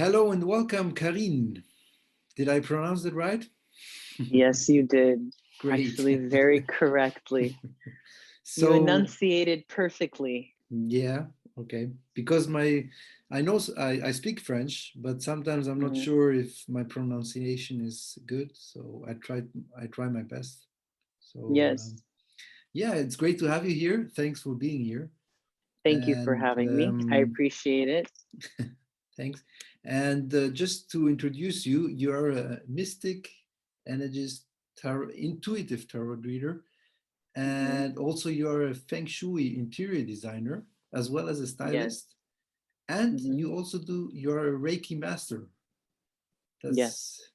Hello and welcome, Carine. Did I pronounce it right? Yes, you did. Great. Actually, very correctly. You So, enunciated perfectly. yeah, okay. Because I know I speak French, but sometimes I'm not Mhm. sure if my pronunciation is good. So I try my best. So Yes. yeah, it's great to have you here. Thanks for being here. Thank you for And having me. I appreciate it. thanks. And just to introduce you, you are a mystic, energist, intuitive tarot reader, Mhm. and also you are a Feng Shui interior designer as well as a Yes. stylist. And Mhm. you're a Reiki Master. Yes.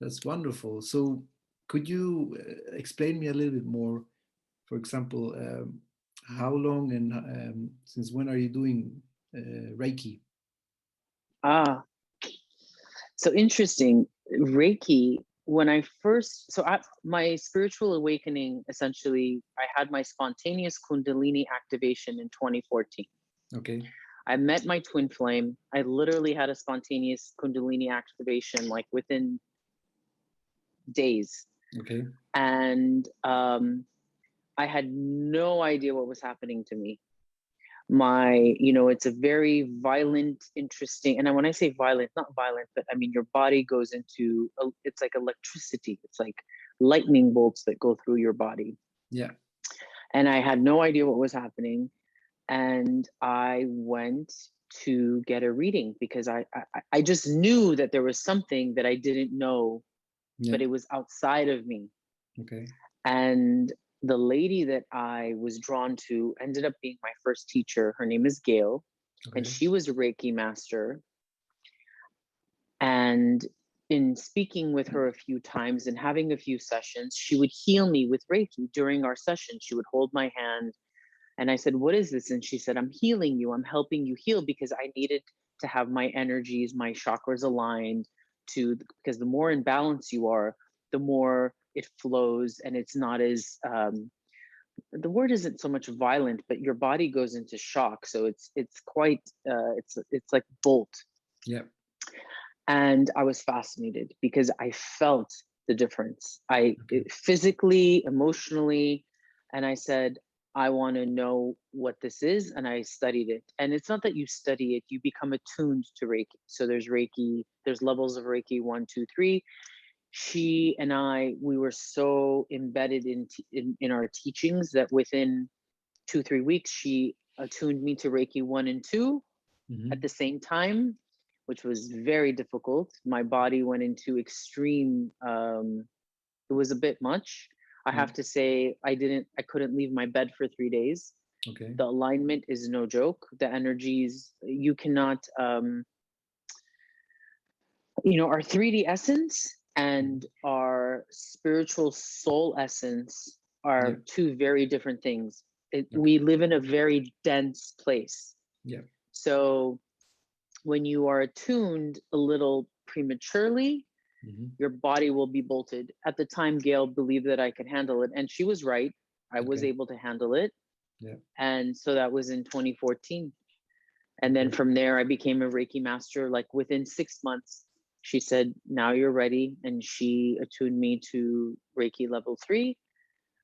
That's wonderful. So could you explain me a little bit more? For example, how long and since when are you doing Reiki? Ah, so interesting. Reiki, when I first, my spiritual awakening, essentially, I had my spontaneous Kundalini activation in 2014. Okay. I met my twin flame. I literally had a spontaneous Kundalini activation like within days. Okay. And I had no idea what was happening to me. It's a very violent, interesting, and when I say violent, not violent, but I mean your body goes into, it's like electricity. It's like lightning bolts that go through your body. Yeah. And I had no idea what was happening. And I went to get a reading because I just knew that there was something that I didn't know, Yeah. but it was outside of me. Okay. And the lady that I was drawn to ended up being my first teacher. Her name is Gail, and Okay. she was a Reiki master. And in speaking with her a few times and having a few sessions, she would heal me with Reiki during our session. She would hold my hand. And I said, "What is this?" And she said, "I'm healing you. I'm helping you heal because I needed to have my energies, my chakras aligned because the more in balance you are, the more it flows and it's not as the word isn't so much violent, but your body goes into shock. So it's quite it's like bolt." Yeah. And I was fascinated because I felt the difference. Okay. Physically, emotionally, and I said, I want to know what this is, and I studied it. And it's not that you study it; you become attuned to Reiki. So there's Reiki, there's levels of Reiki 1, 2, 3. She and I, we were so embedded in our teachings that within 2, 3 weeks, she attuned me to Reiki 1 and 2 at Hmm. the same time, which was very difficult. My body went into extreme, it was a bit much. I Yeah. have to say, I couldn't leave my bed for 3 days. Okay. The alignment is no joke. The energies, you cannot, our 3D essence Mhm. and our spiritual soul essence Yeah. are two very different things. Okay. We live in a very dense place. Yeah. So when you are attuned a little prematurely, Hmm. your body will be bolted. At the time, Gail believed that I could handle it, and she was right. I was Okay. able to handle it. Yeah. And so that was in 2014. And then Okay. from there, I became a Reiki master. Like within 6 months, she said, "Now you're ready." And she attuned me to Reiki level 3.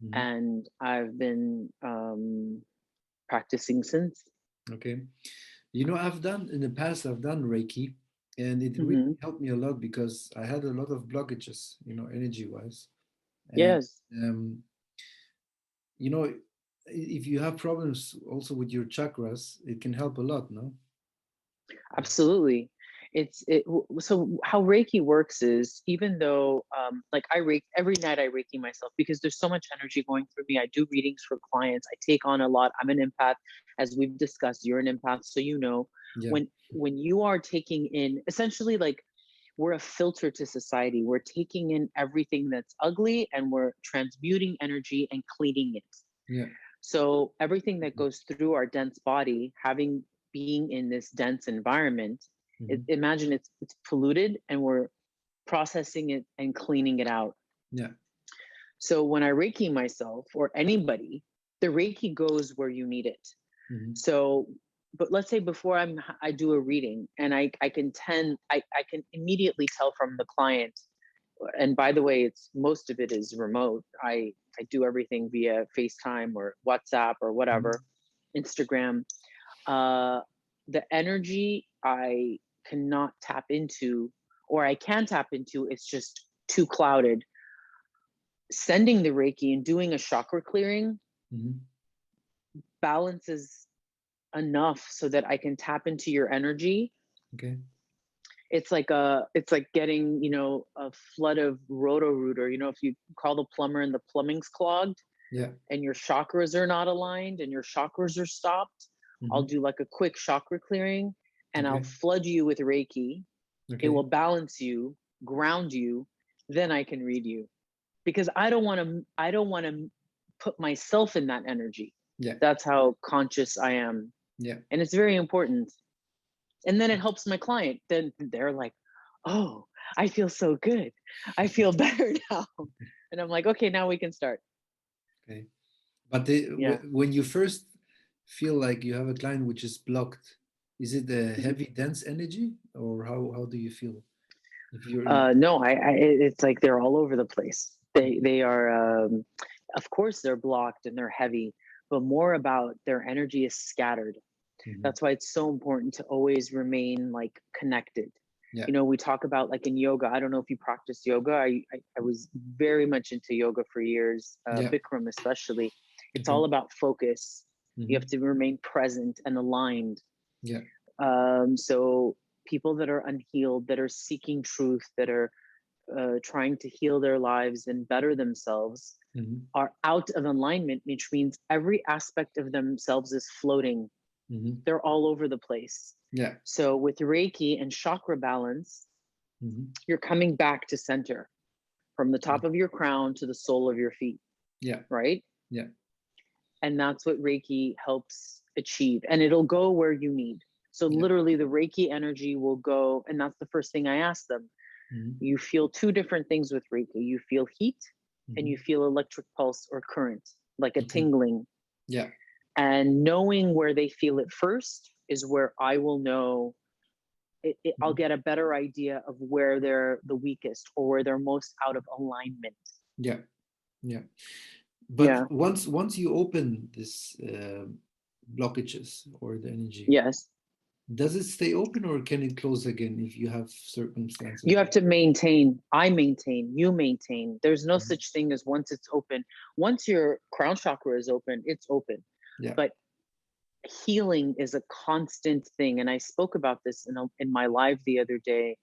Hmm. And I've been practicing since. Okay. I've done in the past, I've done Reiki, and it really Hmm. helped me a lot because I had a lot of blockages, energy wise. And, Yes. um, you know, if you have problems also with your chakras, it can help a lot, no? Absolutely. So how Reiki works is, even though like I Reiki every night, I Reiki myself because there's so much energy going through me. I do readings for clients. I take on a lot. I'm an empath, as we've discussed. You're an empath, so Yeah. when you are taking in, essentially, like, we're a filter to society. We're taking in everything that's ugly and we're transmuting energy and cleaning it. Yeah. So everything that goes through our dense body, having being in this dense environment, Hmm. imagine it's polluted and we're processing it and cleaning it out. Yeah. So when I Reiki myself or anybody, the Reiki goes where you need it. Hmm. So but let's say before I do a reading, and I can immediately tell from the client. And by the way, it's most of it is remote. I do everything via FaceTime or WhatsApp or whatever, Instagram. Uh, the energy I cannot tap into, or I can tap into, it's just too clouded. Sending the Reiki and doing a chakra clearing balances enough so that I can tap into your energy. Okay. It's like getting, you know, a flood of roto-rooter. You know, if you call the plumber and the plumbing's clogged, Yeah. and your chakras are not aligned and your chakras are stopped, I'll do like a quick chakra clearing, and I'll flood you with Reiki. Okay. It will balance you, ground you, then I can read you. Because I don't want to put myself in that energy. Yeah. That's how conscious I am. Yeah. And it's very important. And then it helps my client. Then they're like, oh, I feel so good. I feel better now. And I'm like, okay, now we can start. Okay. But when you first feel like you have a client which is blocked, is it a heavy, dense energy, or how do you feel? If you're no, it's like they're all over the place. They are, of course, they're blocked and they're heavy, but more about their energy is scattered. That's why it's so important to always remain like connected. You know, we talk about like in yoga. I don't know if you practice yoga. I was very much into yoga for years, Bikram especially. It's all about focus. You have to remain present and aligned. Yeah. So people that are unhealed, that are seeking truth, that are trying to heal their lives and better themselves are out of alignment, which means every aspect of themselves is floating. They're all over the place. Yeah. So with Reiki and chakra balance, you're coming back to center from the top of your crown to the sole of your feet. Yeah. Right? Yeah. And that's what Reiki helps achieve. And it'll go where you need. So literally the Reiki energy will go, and that's the first thing I ask them. You feel two different things with Reiki. You feel heat and you feel electric pulse or current, like a tingling. Yeah. And knowing where they feel it first is where I will know, I'll get a better idea of where they're the weakest or where they're most out of alignment. Yeah. Yeah. But once you open this blockages or the energy, does it stay open or can it close again if you have circumstances? You have to maintain. I maintain. You maintain. There's no such thing as once it's open. Once your crown chakra is open, it's open. Yeah. But healing is a constant thing. And I spoke about this in my live the other day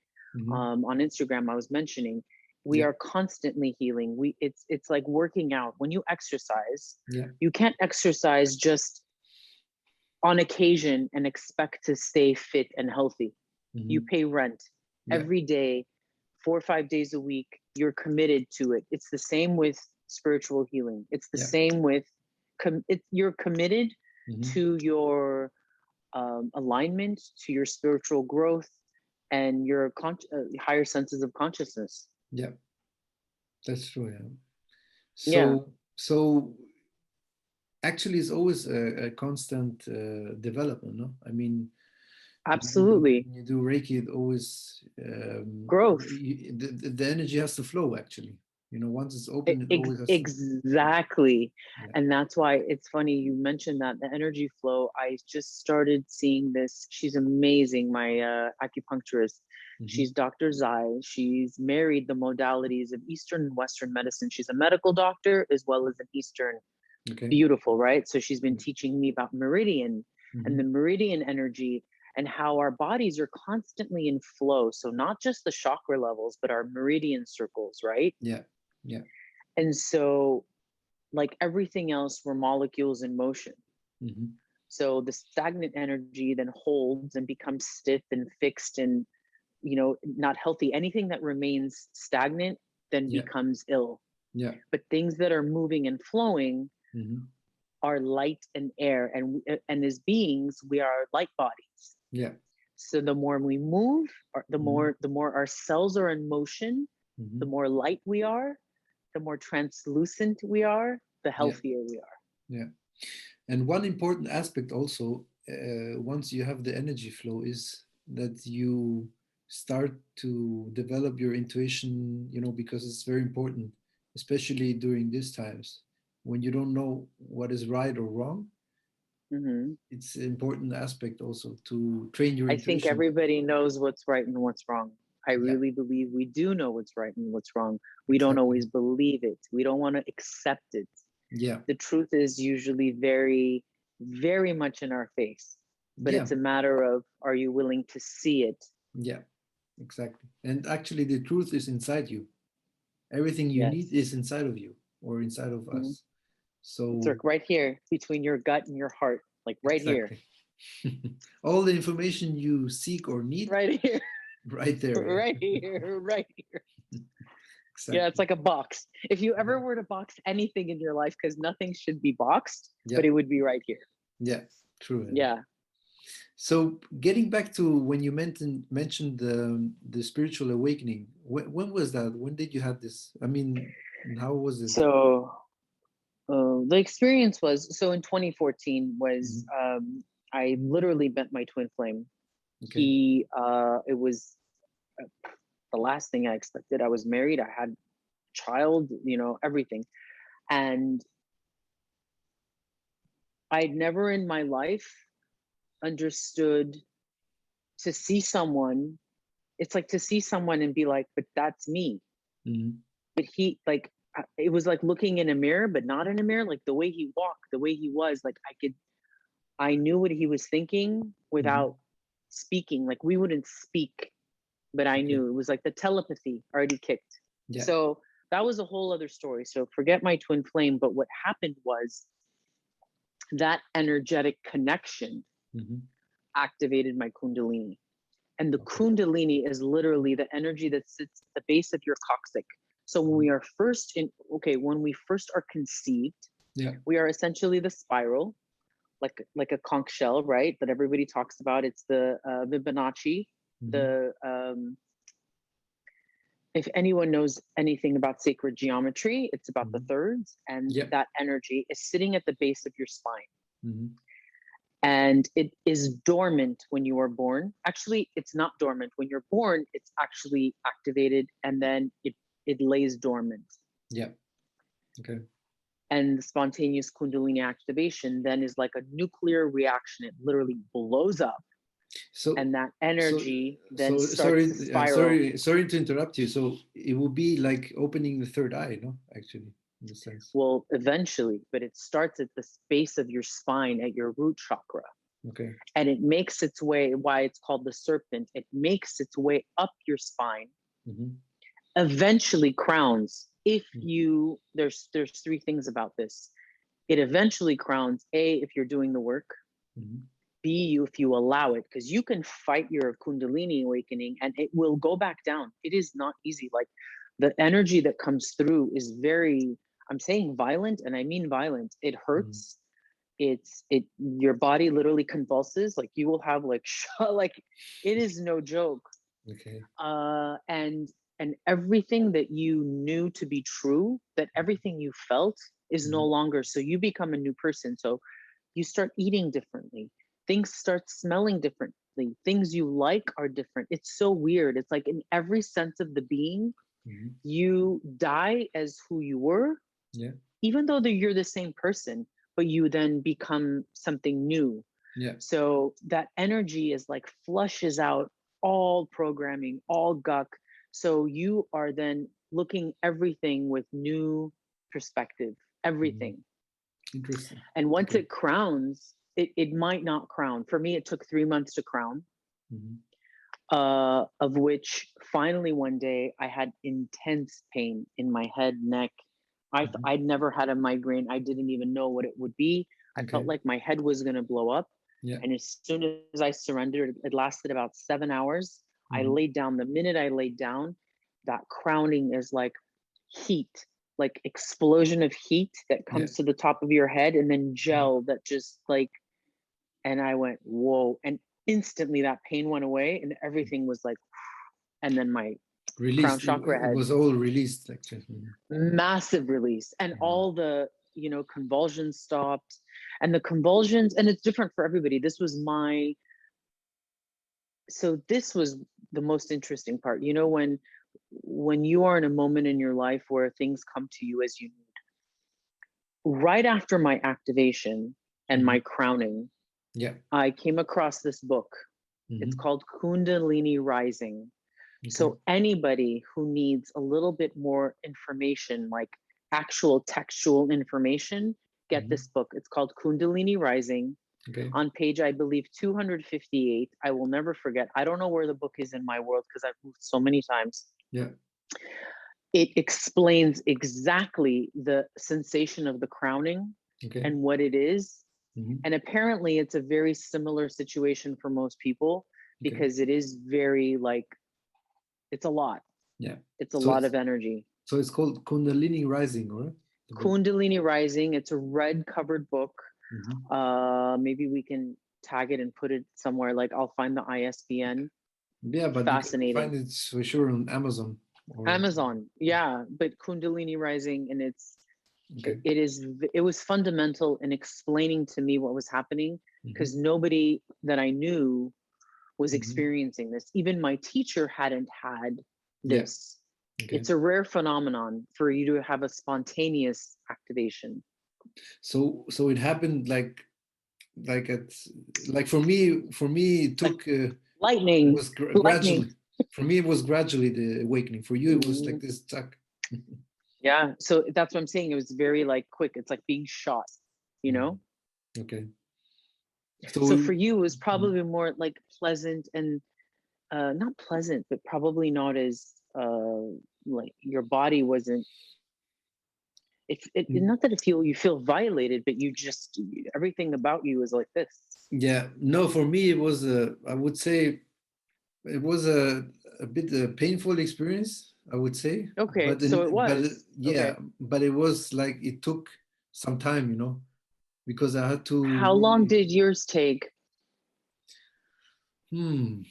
on Instagram. I was mentioning we are constantly healing. It's like working out. When you exercise, you can't exercise just on occasion and expect to stay fit and healthy. You pay rent every day, 4 or 5 days a week. You're committed to it. It's the same with spiritual healing. It's the same with you're committed to your alignment, to your spiritual growth, and your higher senses of consciousness. Yeah, that's true. Yeah. So actually, it's always a constant development. No, I mean, absolutely. When you do Reiki, it always growth. The energy has to flow. Actually, you know, once it's open, it always has exactly. And that's why it's funny you mentioned that the energy flow. I just started seeing this. She's amazing, my acupuncturist. She's Dr. Zai. She's married the modalities of Eastern and Western medicine. She's a medical doctor as well as an Eastern. Beautiful, right? So she's been teaching me about meridian and the meridian energy and how our bodies are constantly in flow. So not just the chakra levels, but our meridian circles, right? Yeah. Yeah. And so like everything else, we're molecules in motion. So the stagnant energy then holds and becomes stiff and fixed and, you know, not healthy. Anything that remains stagnant then becomes ill. Yeah. But things that are moving and flowing are light and air. And as beings, we are light bodies. Yeah. So the more we move, the more our cells are in motion, the more light we are, the more translucent we are, the healthier we are. Yeah. And one important aspect also once you have the energy flow is that you start to develop your intuition, you know, because it's very important, especially during these times when you don't know what is right or wrong. Hmm. It's an important aspect also to train your I think intuition. everybody knows what's right and what's wrong. I Yeah, really believe we do know what's right and what's wrong. We don't exactly. always believe it. We don't want to accept it. Yeah, The truth is usually very, very much in our face, but yeah, it's a matter of, are you willing to see it? yeah, exactly. And actually, the truth is inside you. Everything you need Yes. is inside of you or inside of Mhm. us. It's So, like right here between your gut and your heart, like right here, exactly. All the information you seek or need, right here, right there. right Yeah, here, right here. Yeah, it's exactly. like a box. If you Yeah, ever were to box anything in your life, because nothing should be boxed, yeah, but it would be right here. yeah. True. Yeah. Yeah. So, getting back to when you mentioned the spiritual awakening, when was that? When did you have this? I mean, and how was it? So the experience was, so in 2014 was, Mhm. I literally met my twin flame. Okay. It was uh, the last thing I expected. I was married, I had a child, everything. And I'd never in my life understood to see someone. It's like to see someone and be like, but that's me. Hmm. But he, like, it was like looking in a mirror, but not in a mirror. Like the way he walked, the way he was, like I knew what he was thinking without Hmm. speaking. Like we wouldn't speak, but I Okay. knew. It was like the telepathy already kicked. Yeah. So that was a whole other story. So forget my twin flame. But what happened was that energetic connection Hmm. activated my Kundalini. And the Okay. Kundalini is literally the energy that sits at the base of your coccyx. So when Mhm. we are first when we first are conceived, Yeah. we are essentially the spiral, like a conch shell, right? That everybody talks about. It's the Fibonacci. Hmm. The If anyone knows anything about sacred geometry, it's about the Hmm. thirds, and Yeah. that energy is sitting at the base of your spine. Hmm. And it is dormant when you are born. Actually, it's not dormant. When you're born, it's actually activated, and then it lays dormant. Yeah. Okay. And the spontaneous Kundalini activation then is like a nuclear reaction. It literally blows up, So, and that so, energy then so starts to sorry, spiral. sorry to interrupt you. So it will be like opening the third eye, no? Actually, in the sense. Well, eventually, but it starts at the base of your spine at your root chakra. Okay. And it makes its way, why it's called the serpent, it makes its way up your spine, Hmm. eventually crowns. If you, there's three things about this. It eventually crowns, A, if you're doing the work, Hmm. B, you if you allow it, because you can fight your Kundalini awakening and it will go back down. It is not easy. Like the energy that comes through is very, I'm saying violent, and I mean violent. It Hmm. hurts. It your body literally convulses. Like you will have like like it is no joke. Okay. And everything that you knew to be true, that everything you felt is no Hmm. longer. So you become a new person. So you start eating differently, things start smelling differently, things you like are different. It's so weird. It's like in every sense of the being, Hmm. you die as who you were, Yeah. even though you're the same person, but you then become something new. Yeah. So that energy is like flushes out all programming, all guck. So you are then looking everything with new perspective, Hmm. everything. Interesting. And once Okay. it crowns, it might not crown. For me, it took 3 months to crown, Hmm. of which finally one day I had intense pain in my head, neck. Hmm. I'd never had a migraine. I didn't even know what it would be. I felt Okay. like my head was going to blow up. Yeah. And as soon as I surrendered, it lasted about 7 hours. I Hmm. laid down. The minute I laid down, that crowning is like heat, like explosion of heat that Yeah. comes to the top of your head, and then Yeah. gel that just like, and I went, whoa. And instantly that pain went away and everything was like, and then my crown Released. chakra It had was all released, actually. massive release. And Mhm. all the convulsions stopped. And the convulsions, and it's different for everybody. This was the most interesting part. When you are in a moment in your life where things come to you as you need. Right after my activation and my crowning, Yeah. I came across this book. It's called Kundalini Rising. Okay. So anybody who needs a little bit more information, like actual textual information, get this book. It's called Kundalini Rising. Okay. On page, I believe, 258. I will never forget. I don't know where the book is in my world because I've moved so many times. Yeah. It explains exactly the sensation of the crowning and what it is. And apparently it's a very similar situation for most people because it is very it's a lot. Yeah. It's a lot of energy. So it's called Kundalini Rising, right? Kundalini Rising. It's a red covered book. Maybe we can tag it and put it somewhere. Like I'll find the ISBN. Yeah, but fascinating. You can find it for sure on Amazon. Amazon, yeah. But Kundalini Rising, and it was fundamental in explaining to me what was happening because nobody that I knew was experiencing this. Even my teacher hadn't had this. It's a rare phenomenon for you to have a spontaneous activation. So it happened like for me it took lightning. It was gradually. For me it was gradually the awakening. For you it was like this tuck. Yeah, so that's what I'm saying. It was very quick. It's like being shot, Okay. So for you, it was probably more pleasant and not pleasant, but probably not as your body wasn't. Not that you feel violated, but you just everything about you is like this. Yeah, no, for me it was I would say it was a bit a painful experience, I would say. Okay, but so it was. But it was like it took some time, because I had to. How long did yours take? I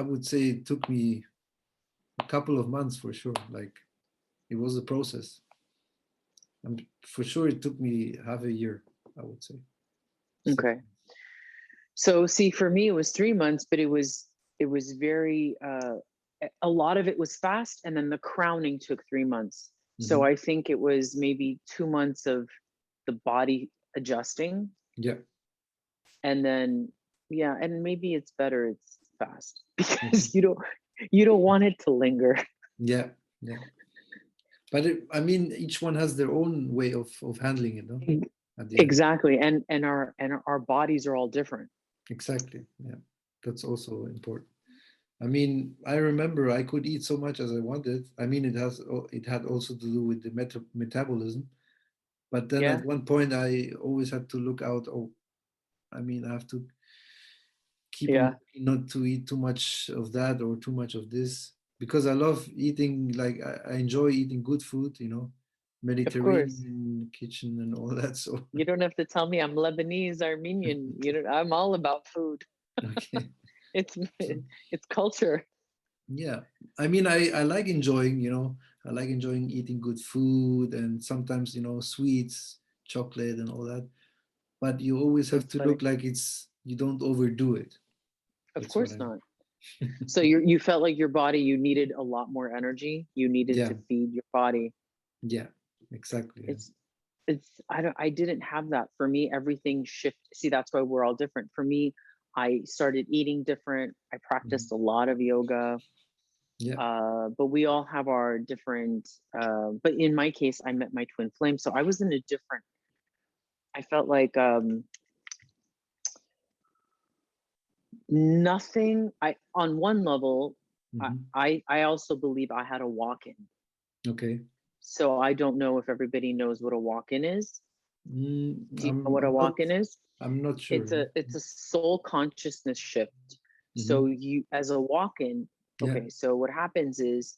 would say it took me a couple of months for sure. Like it was a process. For sure it took me half a year, I would say. Okay. So see, for me it was 3 months, but it was very a lot of it was fast, and then the crowning took 3 months. So I think it was maybe 2 months of the body adjusting. Yeah. And then and maybe it's better it's fast because you don't want it to linger. Yeah. But each one has their own way of handling it, no? Exactly. And our bodies are all different. Exactly. Yeah, that's also important. I remember I could eat so much as I wanted. It had also to do with the metabolism, but then at one point I always had to look out. I have to keep on not to eat too much of that or too much of this, because I love eating. Like I enjoy eating good food, Mediterranean kitchen and all that. So you don't have to tell me I'm Lebanese, Armenian. I'm all about food. Okay. It's culture. Yeah, I like enjoying, I like enjoying eating good food and sometimes, sweets, chocolate and all that. But you always have to look like you don't overdo it. Of course not. So you felt like your body, you needed a lot more energy. You needed to feed your body. Yeah, exactly. Yeah. I didn't have that. For me, everything shifted. See, that's why we're all different. For me, I started eating different. I practiced a lot of yoga. Yeah. But we all have our different, but in my case, I met my twin flame. So I was in a different, I felt like nothing, on one level, I also believe I had a walk-in. Okay. So I don't know if everybody knows what a walk-in is. Do you know what a walk-in is? I'm not sure. It's a soul consciousness shift. So you, as a walk-in, okay, so what happens is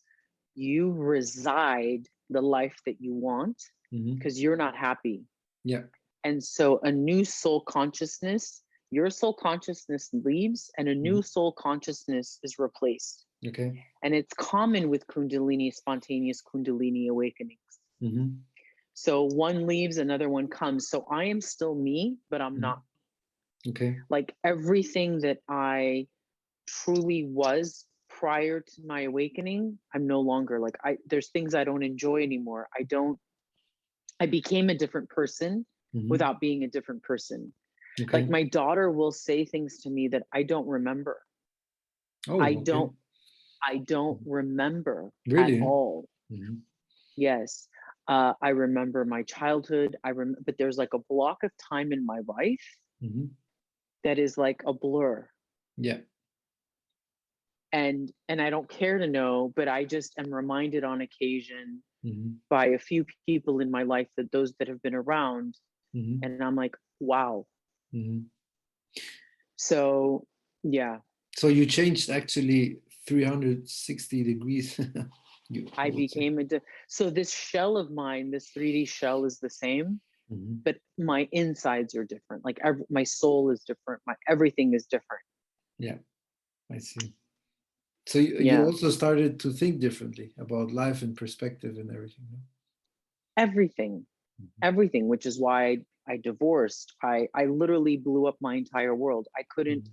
you reside the life that you want because you're not happy. Yeah. And so a new soul consciousness, your soul consciousness leaves and a new soul consciousness is replaced. Okay. And it's common with Kundalini, spontaneous Kundalini awakenings. So one leaves, another one comes. So I am still me, but I'm not. Okay. Like everything that I truly was prior to my awakening, I'm no longer. Like there's things I don't enjoy anymore. I became a different person without being a different person. Okay. Like my daughter will say things to me that I don't remember. Oh, I okay. don't remember at Really? all. Yes. I remember my childhood. But there's like a block of time in my life that is like a blur. Yeah. And I don't care to know, but I just am reminded on occasion by a few people in my life, that those that have been around, and I'm like, wow. So yeah. So you changed actually 360 degrees. I became so this shell of mine, this 3D shell is the same, but my insides are different. Like my soul is different. My everything is different. Yeah, I see. So you also started to think differently about life and perspective and everything. No? Everything, which is why I divorced. I literally blew up my entire world. I couldn't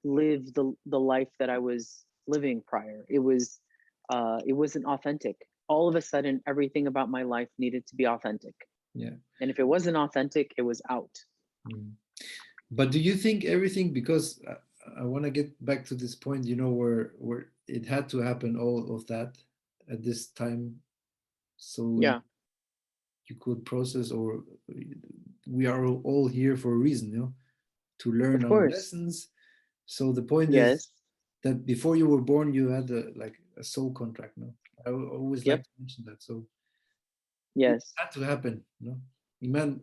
live the life that I was living prior. It wasn't authentic. All of a sudden, everything about my life needed to be authentic. Yeah. And if it wasn't authentic, it was out. But do you think everything, because I want to get back to this point, you know, where it had to happen, all of that at this time, so you could process, or we are all here for a reason, you know, to learn Of our course. lessons. So the point is Yes. that before you were born, you had a soul contract. No, I always like to mention that. So it Yes. had to happen. No,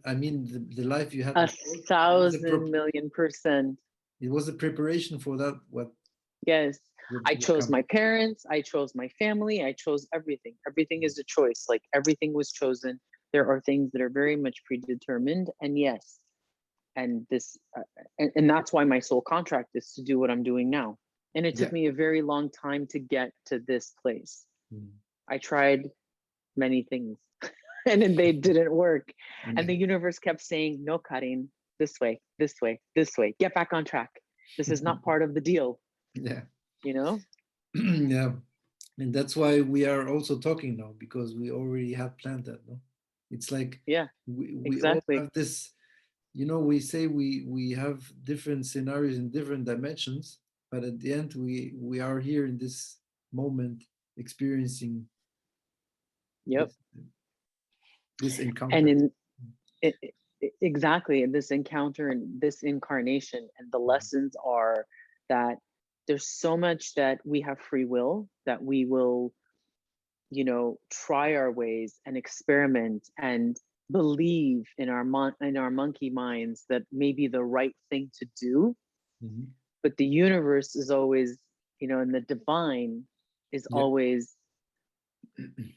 I mean, the life you had before, 1,000,000,000%. it was a preparation for that. What? Yes. I Would chose come. my parents. I chose my family. I chose everything. Everything is a choice. Like everything was chosen. There are things that are very much predetermined. And yes, and this, and that's why my soul contract is to do what I'm doing now. And it took me a very long time to get to this place. I tried many things and they didn't work. And the universe kept saying, no, Carine, this way, this way, this way, get back on track. This is not part of the deal. Yeah. You know? Yeah. And that's why we are also talking now, because we already had planned that. No, it's like we all have this, you know, we say we have different scenarios in different dimensions, but at the end we are here in this moment experiencing this encounter. And in exactly in this encounter and this incarnation, and the lessons are that there's so much that we have free will, that we will, you know, try our ways and experiment and believe in our monkey minds that may be the right thing to do. But the universe is always, you know, and the divine is always, the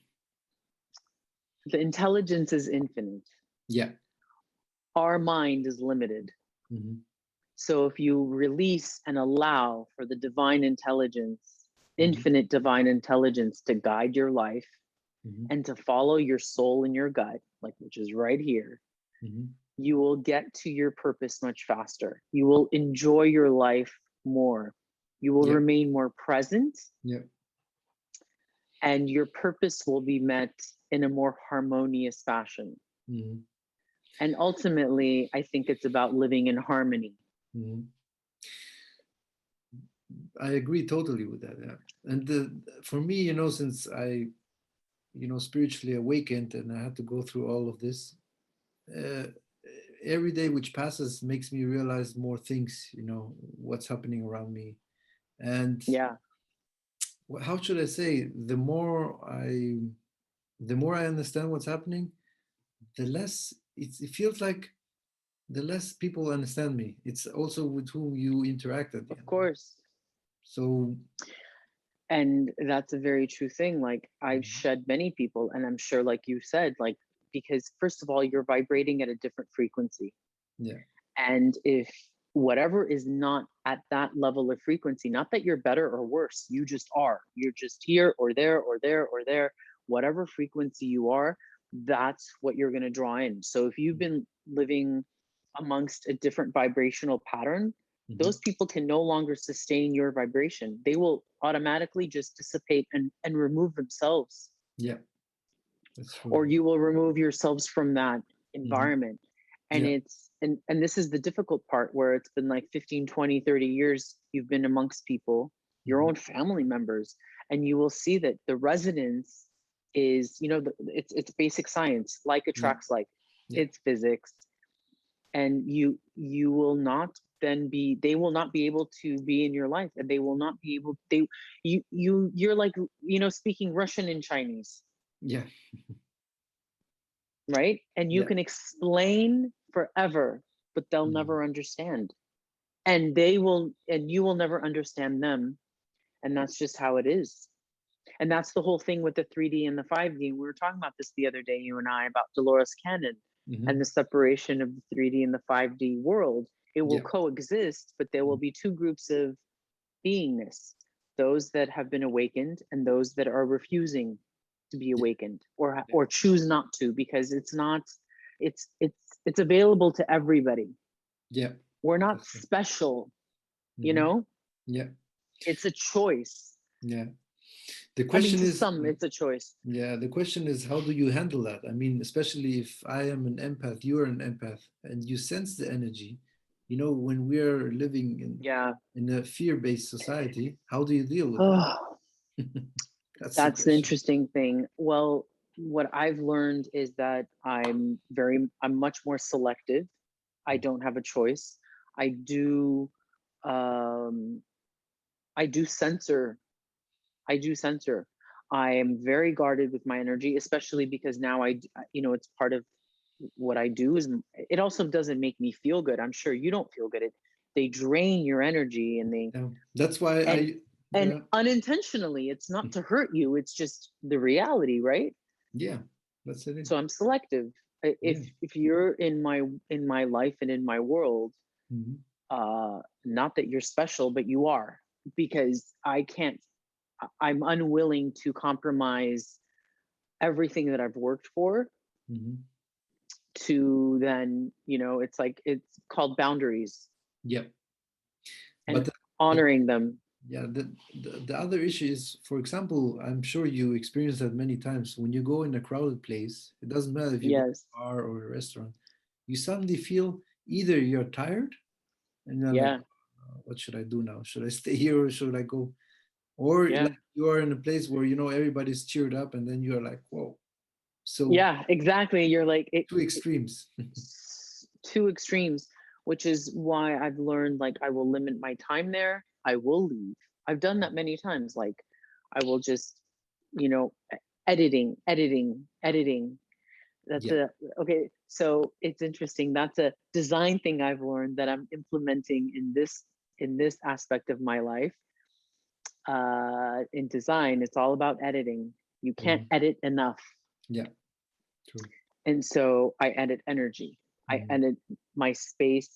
intelligence is infinite. Yeah. Our mind is limited. So if you release and allow for the divine intelligence, infinite divine intelligence, to guide your life and to follow your soul and your gut, like, which is right here, you will get to your purpose much faster. You will enjoy your life more. You will remain more present. And your purpose will be met in a more harmonious fashion. And ultimately, I think it's about living in harmony. I agree totally with that. Yeah. And for me, you know, since I, you know, spiritually awakened and I had to go through all of this, every day which passes makes me realize more things, you know, what's happening around me. And how should I say, the more I understand what's happening, the less it feels like, the less people understand me. It's also with whom you interact at the end. Of course. So, and that's a very true thing. Like I've shed many people, and I'm sure, like you said, like, because first of all, you're vibrating at a different frequency. And if whatever is not at that level of frequency, not that you're better or worse, you're just here or there or there or there, whatever frequency you are, that's what you're going to draw in. So if you've been living amongst a different vibrational pattern, those people can no longer sustain your vibration. They will automatically just dissipate and remove themselves. Yeah, that's true. Or you will remove yourselves from that environment. And Yeah. it's and this is the difficult part, where it's been like 15, 20, 30 years you've been amongst people, your own family members, and you will see that the resonance is, you know, it's basic science, like attracts like. Yeah. It's physics. And you will not then be, they will not be able to be in your life, and they will not be able, you're like, you know, speaking Russian and Chinese, Yeah. right? And you Yeah. can explain forever, but they'll never understand. And they will, and you will never understand them. And that's just how it is. And that's the whole thing with the 3D and the 5D. We were talking about this the other day, you and I, about Dolores Cannon and the separation of the 3D and the 5D world. It will coexist, but there will be two groups of beingness: those that have been awakened and those that are refusing to be awakened, or choose not to, because it's not, it's available to everybody. Yeah. We're not special, you know. Yeah. It's a choice. Yeah. The I mean, question to is, some it's a choice. yeah, the question is, how do you handle that? I mean, especially if I am an empath, you are an empath, and you sense the energy. You know, when we are living in a fear-based society, how do you deal with that? Oh, That's the that's the question. interesting thing. Well, what I've learned is that I'm much more selective. I don't have a choice. I do um I do censor. I do censor. I am very guarded with my energy, especially because now you know, it's part of what I do. Is it also doesn't make me feel good. I'm sure you don't feel good. They drain your energy, and Yeah. That's why and I, and yeah, unintentionally, it's not to hurt you. It's just the reality, right? yeah, that's it. So I'm selective. Yeah. If you're in my life and in my world, not that you're special, but you are, because I'm unwilling to compromise everything that I've worked for, to then, you know, it's like, it's called boundaries Yeah. But and honoring them. yeah, the other issue is, for example, I'm sure you experience that many times. When you go in a crowded place, it doesn't matter if you go to Yes. a bar or a restaurant, you suddenly feel either you're tired and you're like, Yeah. what should I do now? Should I stay here or should I go? Or Yeah. like you are in a place where, you know, everybody's cheered up and then you're like, whoa. So Yeah, exactly. You're like, two extremes. two extremes, which is why I've learned, like, I will limit my time there. I will leave. I've done that many times. Like, I will just, you know, editing. That's Yeah. a okay. So it's interesting. That's a design thing I've learned that I'm implementing in this aspect of my life. In design, it's all about editing. You can't edit enough. Yeah. True. And so I edit energy, I edit my space,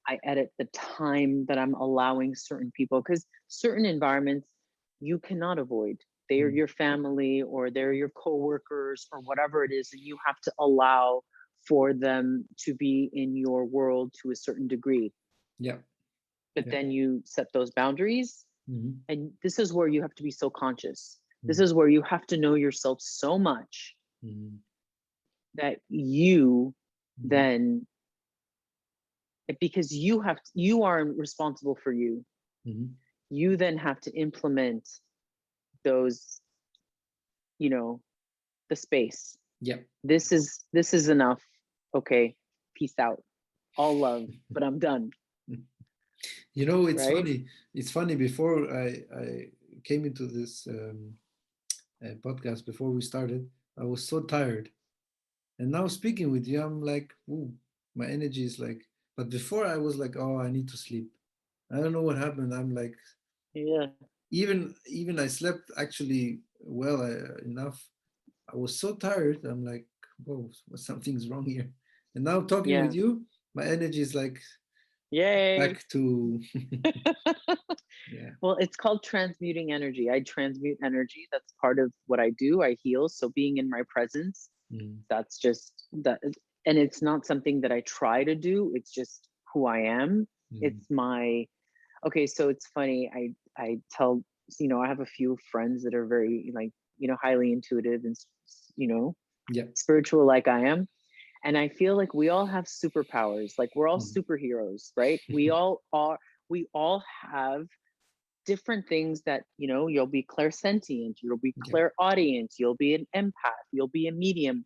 I edit the time that I'm allowing certain people, because certain environments you cannot avoid. They are your family, or they're your coworkers, or whatever it is, and you have to allow for them to be in your world to a certain degree. Yeah. But Yeah. then you set those boundaries, and this is where you have to be so conscious. This Mhm. is where you have to know yourself so much Mhm. that you Mhm. then, because you are responsible for you, Mhm. you then have to implement those, you know, the space. Yeah. This is enough. Okay, peace out, all love, but I'm done. You know, it's Right. funny. It's funny. Before I came into this podcast, before we started, I was so tired. And now speaking with you, I'm like, ooh, my energy is like. But before I was like, oh, I need to sleep. I don't know what happened. I'm like, Yeah. even I slept actually well enough. I was so tired. I'm like, whoa, something's wrong here. And now talking Yeah. with you, my energy is like Yay. back to yeah. Well, it's called transmuting energy. I transmute energy. That's part of what I do. I heal. So being in my presence Mm. That's just that. And it's not something that I try to do. It's just who I am. Mm. It's my, okay, so it's funny. I tell, I have a few friends that are very like, highly intuitive and, Yeah. spiritual like I am. And I feel like we all have superpowers. Like we're all Mm. superheroes, right? We all have different things that, you'll be clairsentient, you'll be Yeah. clairaudient, you'll be an empath, you'll be a medium.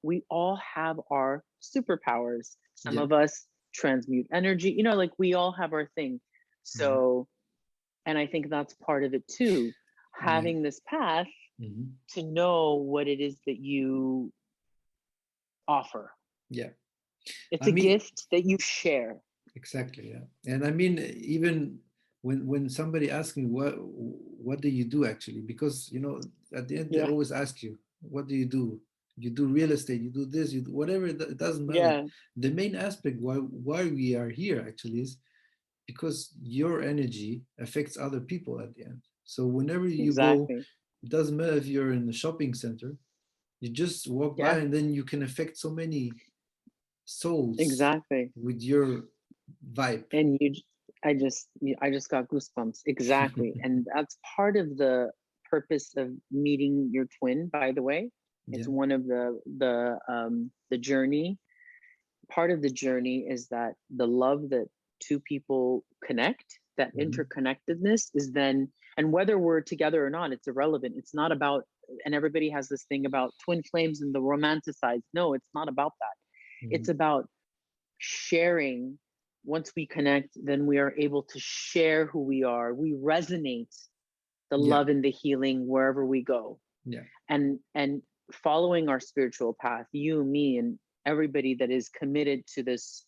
We all have our superpowers. Some Yeah. of us transmute energy, like we all have our thing. Mm. So, and I think that's part of it too, Yeah. having this path Hmm. to know what it is that you offer. Yeah. It's I a mean, gift that you share. exactly. Yeah. And I mean, even when somebody asks me what do you do actually, because at the end they Yeah. always ask you, what do you do? You do real estate, you do this, you do whatever. It doesn't matter. Yeah, The main aspect why we are here actually is because your energy affects other people at the end. So whenever you go, exactly. it doesn't matter if you're in the shopping center, you just walk by Yeah, and then you can affect so many souls exactly. with your vibe. And I just got goosebumps. Exactly. And that's part of the purpose of meeting your twin, by the way. It's Yeah. one of the journey. Part of the journey is that the love that two people connect, that Hmm. interconnectedness is then, and whether we're together or not, it's irrelevant. It's not about, and everybody has this thing about twin flames and the romanticized. No, it's not about that. Hmm. It's about sharing. Once we connect, then we are able to share who we are. We resonate the Yeah. love and the healing wherever we go. Yeah. And following our spiritual path, you, me, and everybody that is committed to this,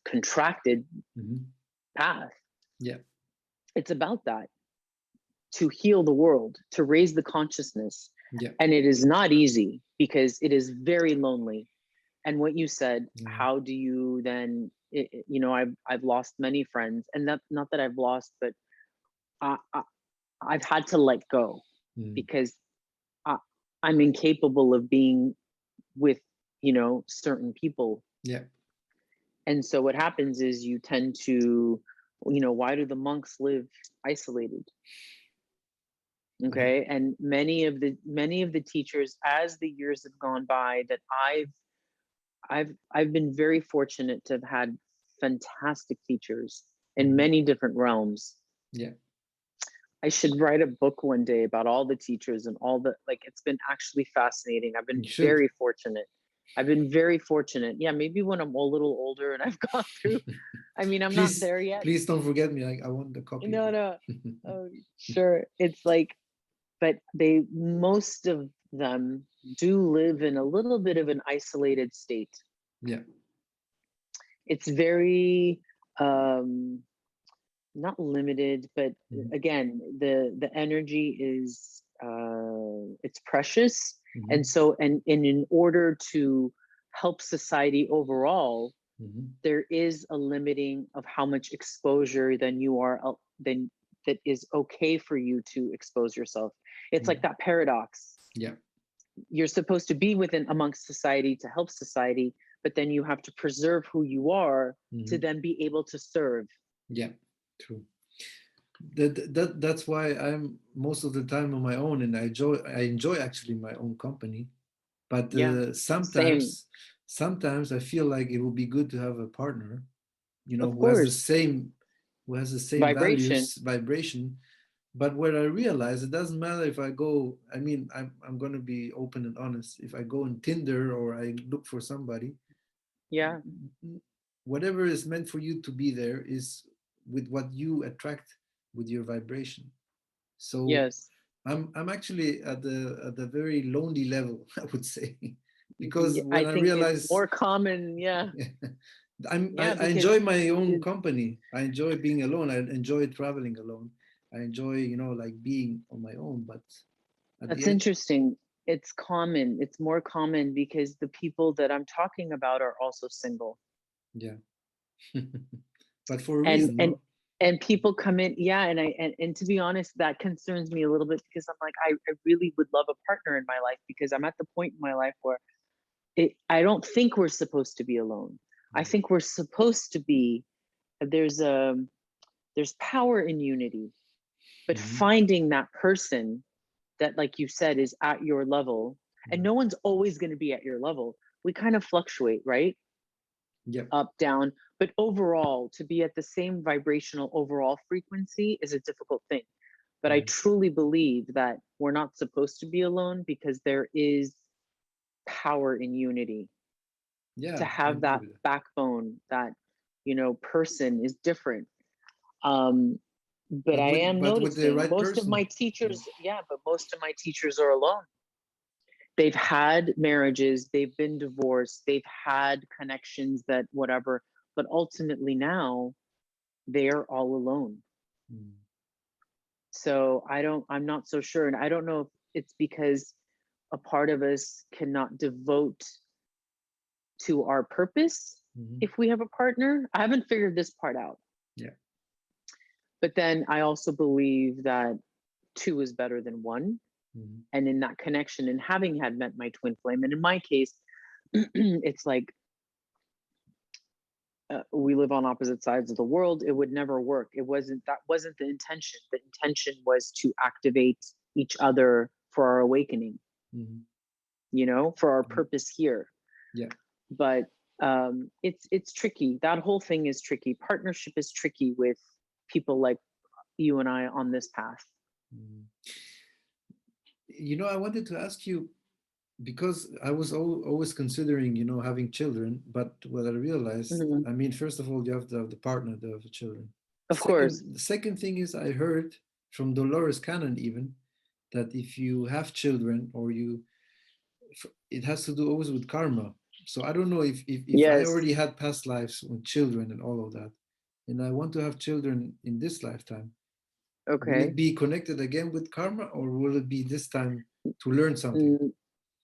contracted Hmm. path, Yeah. it's about that, to heal the world, to raise the consciousness. Yeah. And it is not easy because it is very lonely. And what you said, Yeah. how do you then, I've lost many friends, and that, not that I've lost, but I, I, I've had to let go Mm. because I, I'm incapable of being with, certain people. Yeah. And so what happens is you tend to, why do the monks live isolated? Yeah. Okay. And many of the teachers, as the years have gone by, that I've been very fortunate to have had fantastic teachers in Hmm. many different realms. Yeah. I should write a book one day about all the teachers and all the, like, it's been actually fascinating. I've been You should. very fortunate. I've been very fortunate. Yeah, maybe when I'm a little older and I've gone through, I mean, I'm not please, there yet. please don't forget me. I want the copy of No, no. it. Oh, sure. It's like, but most of them do live in a little bit of an isolated state. Yeah. It's very, um, not limited, but Hmm. again, the energy is, it's precious. And Hmm. so, and in order to help society overall, Hmm. there is a limiting of how much exposure then you are, then that is okay for you to expose yourself. It's Yeah. like that paradox. Yeah. You're supposed to be within amongst society to help society, but then you have to preserve who you are to Hmm. then be able to serve. Yeah. True. That's why I'm most of the time on my own, and I enjoy actually my own company. But Yeah, same. sometimes I feel like it would be good to have a partner, Of who has the course. same Vibration. values, vibration. But what I realize, it doesn't matter if I go. I mean, I'm gonna be open and honest. If I go on Tinder or I look for somebody, Yeah. whatever is meant for you to be there is with what you attract with your vibration. So Yes. I'm actually at the very lonely level, I would say, because I when I think it's realize more common. Yeah. I Yeah, because enjoy my own it, company. I enjoy being alone. I enjoy traveling alone. I enjoy, like being on my own. But at the that's end, interesting. It's common. It's more common because the people that I'm talking about are also single. yeah. But for a And reason, and no? And people come in, yeah, and to be honest, that concerns me a little bit, because I'm like, I really would love a partner in my life, because I'm at the point in my life where I don't think we're supposed to be alone. I think we're supposed to be, there's power in unity, but finding that person that, like you said, is at your level, and no one's always going to be at your level. We kind of fluctuate, right? Yeah. Up, down, but overall, to be at the same vibrational overall frequency is a difficult thing. But I truly believe that we're not supposed to be alone, because there is power in unity. Yeah, To I have agree that with that. backbone, that, person is different. But I am But with the noticing right most of my person. teachers, yeah, but most of my teachers are alone. They've had marriages, they've been divorced, they've had connections, that whatever, but ultimately now they're all alone. So I'm not so sure. And I don't know if it's because a part of us cannot devote to our purpose if we have a partner. I haven't figured this part out. Yeah. But then I also believe that two is better than one. And in that connection, and having had met my twin flame, and in my case, it's like, we live on opposite sides of the world. It would never work. That wasn't the intention. The intention was to activate each other for our awakening, for our purpose here. Yeah. But it's tricky. That whole thing is tricky. Partnership is tricky with people like you and I on this path. I wanted to ask you, because I was always considering, having children, but what I realized, I mean, first of all, you have to have the partner to have the children. Of course. The second thing is, I heard from Dolores Cannon even, that if you have children, or it has to do always with karma. So I don't know if I Yes. already had past lives with children and all of that, and I want to have children in this lifetime. Will it Okay. be connected again with karma, or will it be this time to learn something?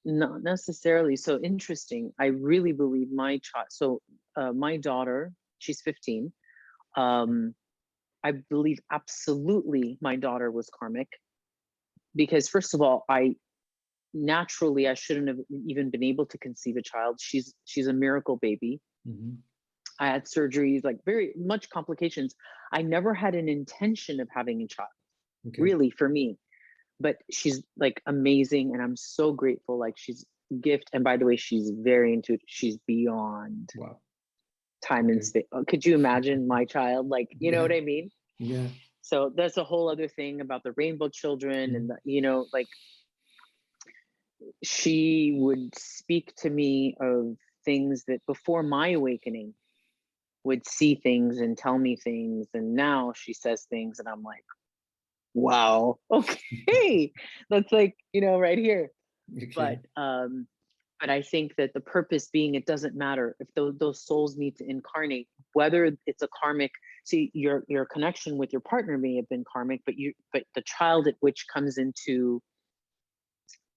Not necessarily. So interesting. I really believe my child. So my daughter, she's 15. I believe absolutely my daughter was karmic, because first of all, I shouldn't have even been able to conceive a child. She's a miracle baby. I had surgeries, like very much complications. I never had an intention of having a child, really, for me. But she's like amazing, and I'm so grateful. Like, she's a gift. And by the way, she's very intuitive. She's beyond time and space. Could you imagine my child? Like, you know what I mean? Yeah. So that's a whole other thing about the rainbow children, and like, she would speak to me of things that before my awakening would see things and tell me things, and now she says things, and I'm like, wow, okay, that's like, right here. But I think that the purpose being, it doesn't matter if those souls need to incarnate, whether it's a karmic. See, your connection with your partner may have been karmic, but the child at which comes into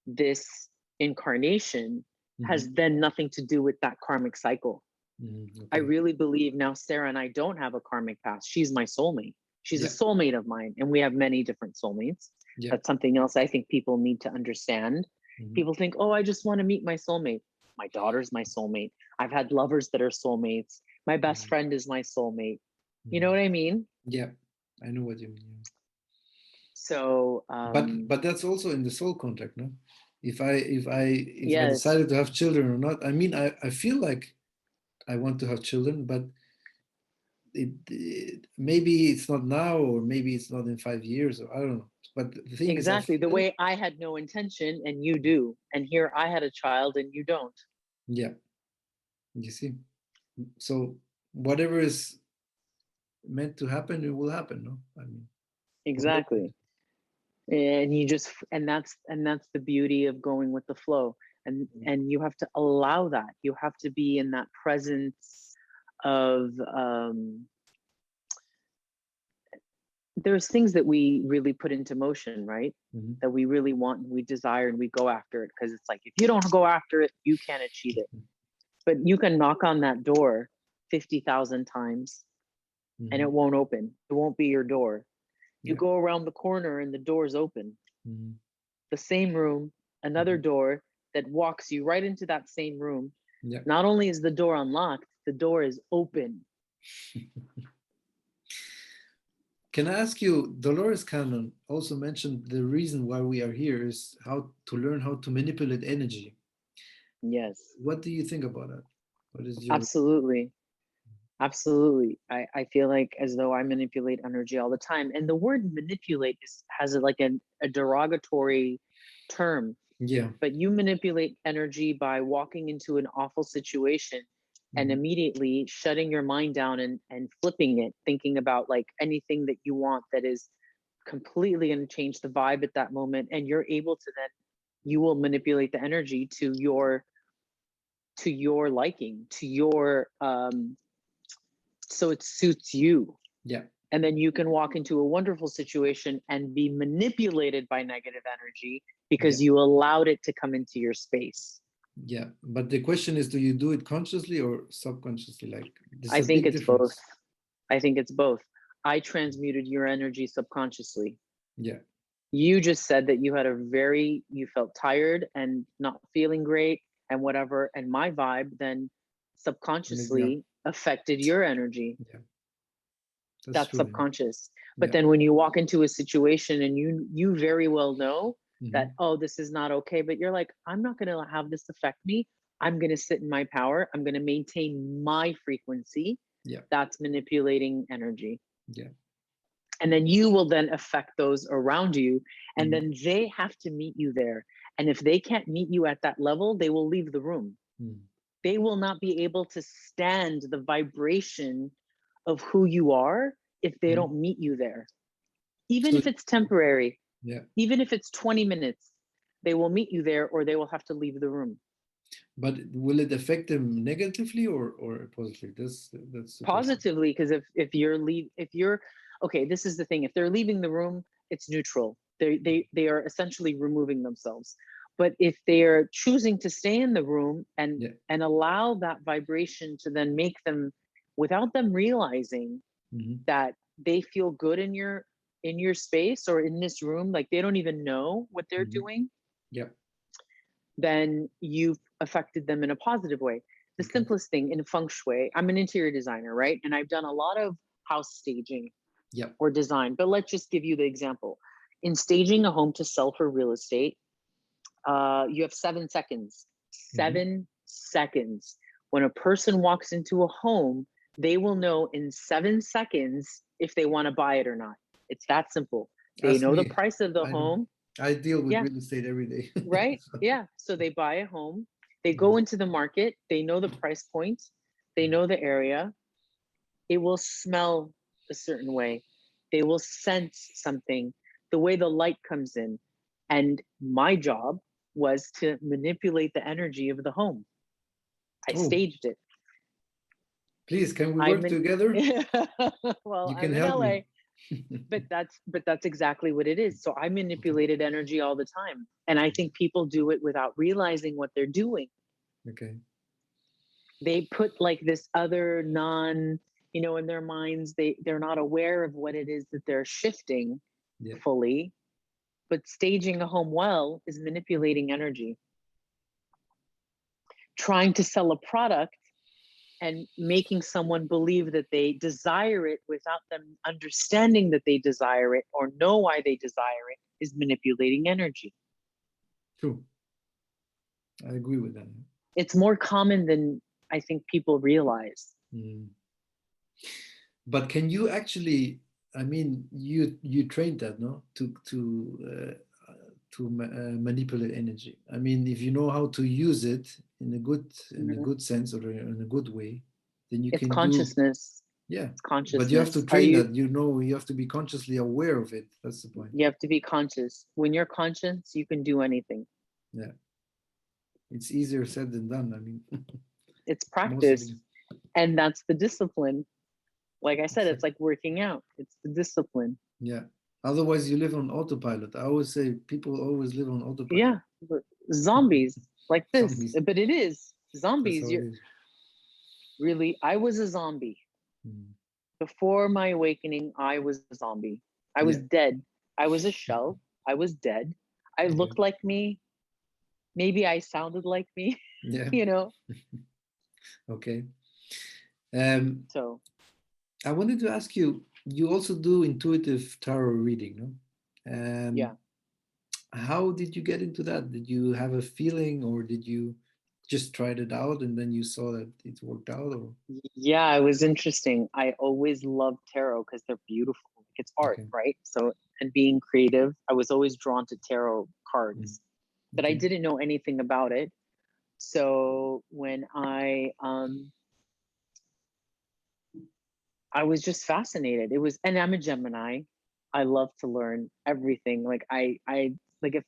this incarnation has then nothing to do with that karmic cycle. I really believe now Sarah and I don't have a karmic past. She's my soulmate. She's a soulmate of mine, and we have many different soulmates. That's something else I think people need to understand. People think, oh, I just want to meet my soulmate. My daughter's my soulmate. I've had lovers that are soulmates. My best friend is my soulmate. You know what I mean? Yeah, I know what you mean. So, but that's also in the soul contract, no? If I yes, decided to have children or not, I mean, I feel like I want to have children, but maybe it's not now, or maybe it's not in 5 years, or I don't know. But the thing exactly. is, The way I had no intention and you do, and here I had a child and you don't. yeah, you see. So whatever is meant to happen, it will happen, no? I mean, exactly. And you just, and that's the beauty of going with the flow. And you have to allow that. You have to be in that presence of there's things that we really put into motion, right? That we really want and we desire, and we go after it, because it's like, if you don't go after it, you can't achieve it. But you can knock on that door 50,000 times, and Mm-hmm. it won't open. It won't be your door. You Yeah. go around the corner and the door's open. Mm-hmm. The same room, another Mm-hmm. door that walks you right into that same room. Yeah. Not only is the door unlocked, the door is open. Can I ask you, Dolores Cannon also mentioned the reason why we are here is how to learn how to manipulate energy. Yes, What do you think about that? What is your absolutely. Absolutely. I feel like as though I manipulate energy all the time. And the word manipulate has a derogatory term, yeah? but you manipulate energy by walking into an awful situation and Mm-hmm. immediately shutting your mind down and flipping it, thinking about like anything that you want that is completely going to change the vibe at that moment. And you're able to then, you will manipulate the energy to your liking, to your so it suits you. Yeah. And then you can walk into a wonderful situation and be manipulated by negative energy Yeah. because you allowed it to come into your space. Yeah. But the question is, do you do it consciously or subconsciously? Like, there's I a think big it's both. difference. I think it's both. I transmuted your energy subconsciously. Yeah. You just said that you felt tired and not feeling great and whatever. And my vibe then Yeah. subconsciously affected your energy. Yeah. That's That's true. subconscious. But Yeah. then when you walk into a situation and you very well know that, Mm-hmm. oh, this is not okay, but you're like, I'm not going to have this affect me. I'm going to sit in my power. I'm going to maintain my frequency. Yeah. That's manipulating energy. Yeah. And then you will then affect those around you, and Mm-hmm. then they have to meet you there. And if they can't meet you at that level, they will leave the room. Mm-hmm. They will not be able to stand the vibration of who you are if they Mm-hmm. don't meet you there. Even So if it's temporary, yeah. even if it's 20 minutes, they will meet you there or they will have to leave the room. But will it affect them negatively or positively? That's the question. Positively, because if you're okay, this is the thing. If they're leaving the room, it's neutral. They are essentially removing themselves. But if they are choosing to stay in the room Yeah. and allow that vibration to then make them, without them realizing Mm-hmm. that they feel good in your space or in this room, like they don't even know what they're Mm-hmm. doing, Yeah. then you've affected them in a positive way. The Okay. simplest thing in Feng Shui, I'm an interior designer, right? And I've done a lot of house staging Yeah. or design, but let's just give you the example. In staging a home to sell for real estate, you have 7 seconds. Mm-hmm. 7 seconds. When a person walks into a home, they will know in 7 seconds if they want to buy it or not. It's that simple. They Ask know the me. price of the I know. home. I deal with Yeah, real estate every day. right? So, Yeah. So they buy a home, they mhm. go into the market, they know the price point, they know the area. It will smell a certain way, they will sense something, the way the light comes in. And my job was to manipulate the energy of the home. I Oh, staged it. please, can we I'm work in together? well, You can I'm in help LA, me. but that's exactly what it is. So I Okay. manipulated energy all the time. And I think people do it without realizing what they're doing. Okay. They put like this other in their minds, they're not aware of what it is that they're shifting Yeah. fully. But staging a home well is manipulating energy, trying to sell a product and making someone believe that they desire it without them understanding that they desire it or know why they desire it is manipulating energy. True. I agree with that. It's more common than I think people realize. Mm. But can you actually? I mean, you trained that, no? To manipulate energy. I mean, if you know how to use it in a Mhm. good sense or in a good way, then you It's can do. consciousness. Yeah. It's But you have to consciousness. train that. You know, you have to be consciously aware of it. That's the point. You have to be conscious. When you're conscious, you can do anything. Yeah. It's easier said than done. I mean, It's most of practice. it. And that's the discipline. Like I said, it's Exactly. like working out. It's the discipline. Yeah. Otherwise, you live on autopilot. I always say people always live on autopilot. Yeah. But zombies like this. Zombies. But it is. That's Zombies, how it you're is. really, I was a zombie. Mm. Before my awakening, I was a zombie. I was Yeah. dead. I was a shell. I was dead. I Yeah. looked like me. Maybe I sounded like me, Yeah. you know? Okay. Um, So, I wanted to ask you, you also do intuitive tarot reading, no? yeah. How did you get into that? Did you have a feeling, or did you just tried it out and then you saw that it worked out? Or Yeah, it was interesting. I always loved tarot because they're beautiful. It's art, okay, right? So, and being creative, I was always drawn to tarot mm, cards, but I okay, didn't know anything about it. So when I was just fascinated. It was, and I'm a Gemini. I love to learn everything. Like I like if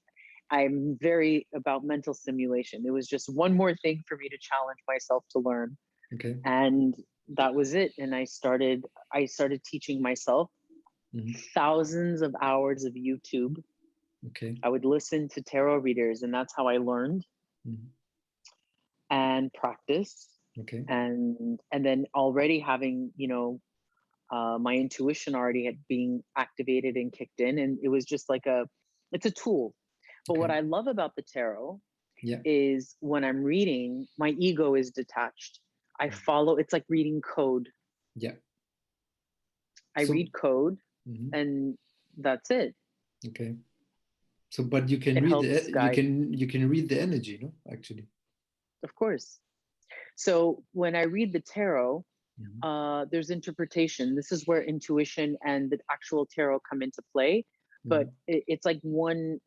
I'm very about mental stimulation. It was just one more thing for me to challenge myself to learn, okay, and that was it. And I started teaching myself. mhm, Thousands of hours of YouTube. okay, I would listen to tarot readers, and that's how I learned mhm, and practice. okay, And then already having, my intuition already had been activated and kicked in, and it was just like it's a tool. But what okay, I love about the tarot yeah, is when I'm reading, my ego is detached. I mm, follow, it's like reading code. yeah. I So, read code, mhm, and that's it. okay. So, but you can It read helps the guide, you can read the energy, no? Actually. of course. So when I read the tarot, Mhm, there's interpretation. This is where intuition and the actual tarot come into play. But mhm, it's like one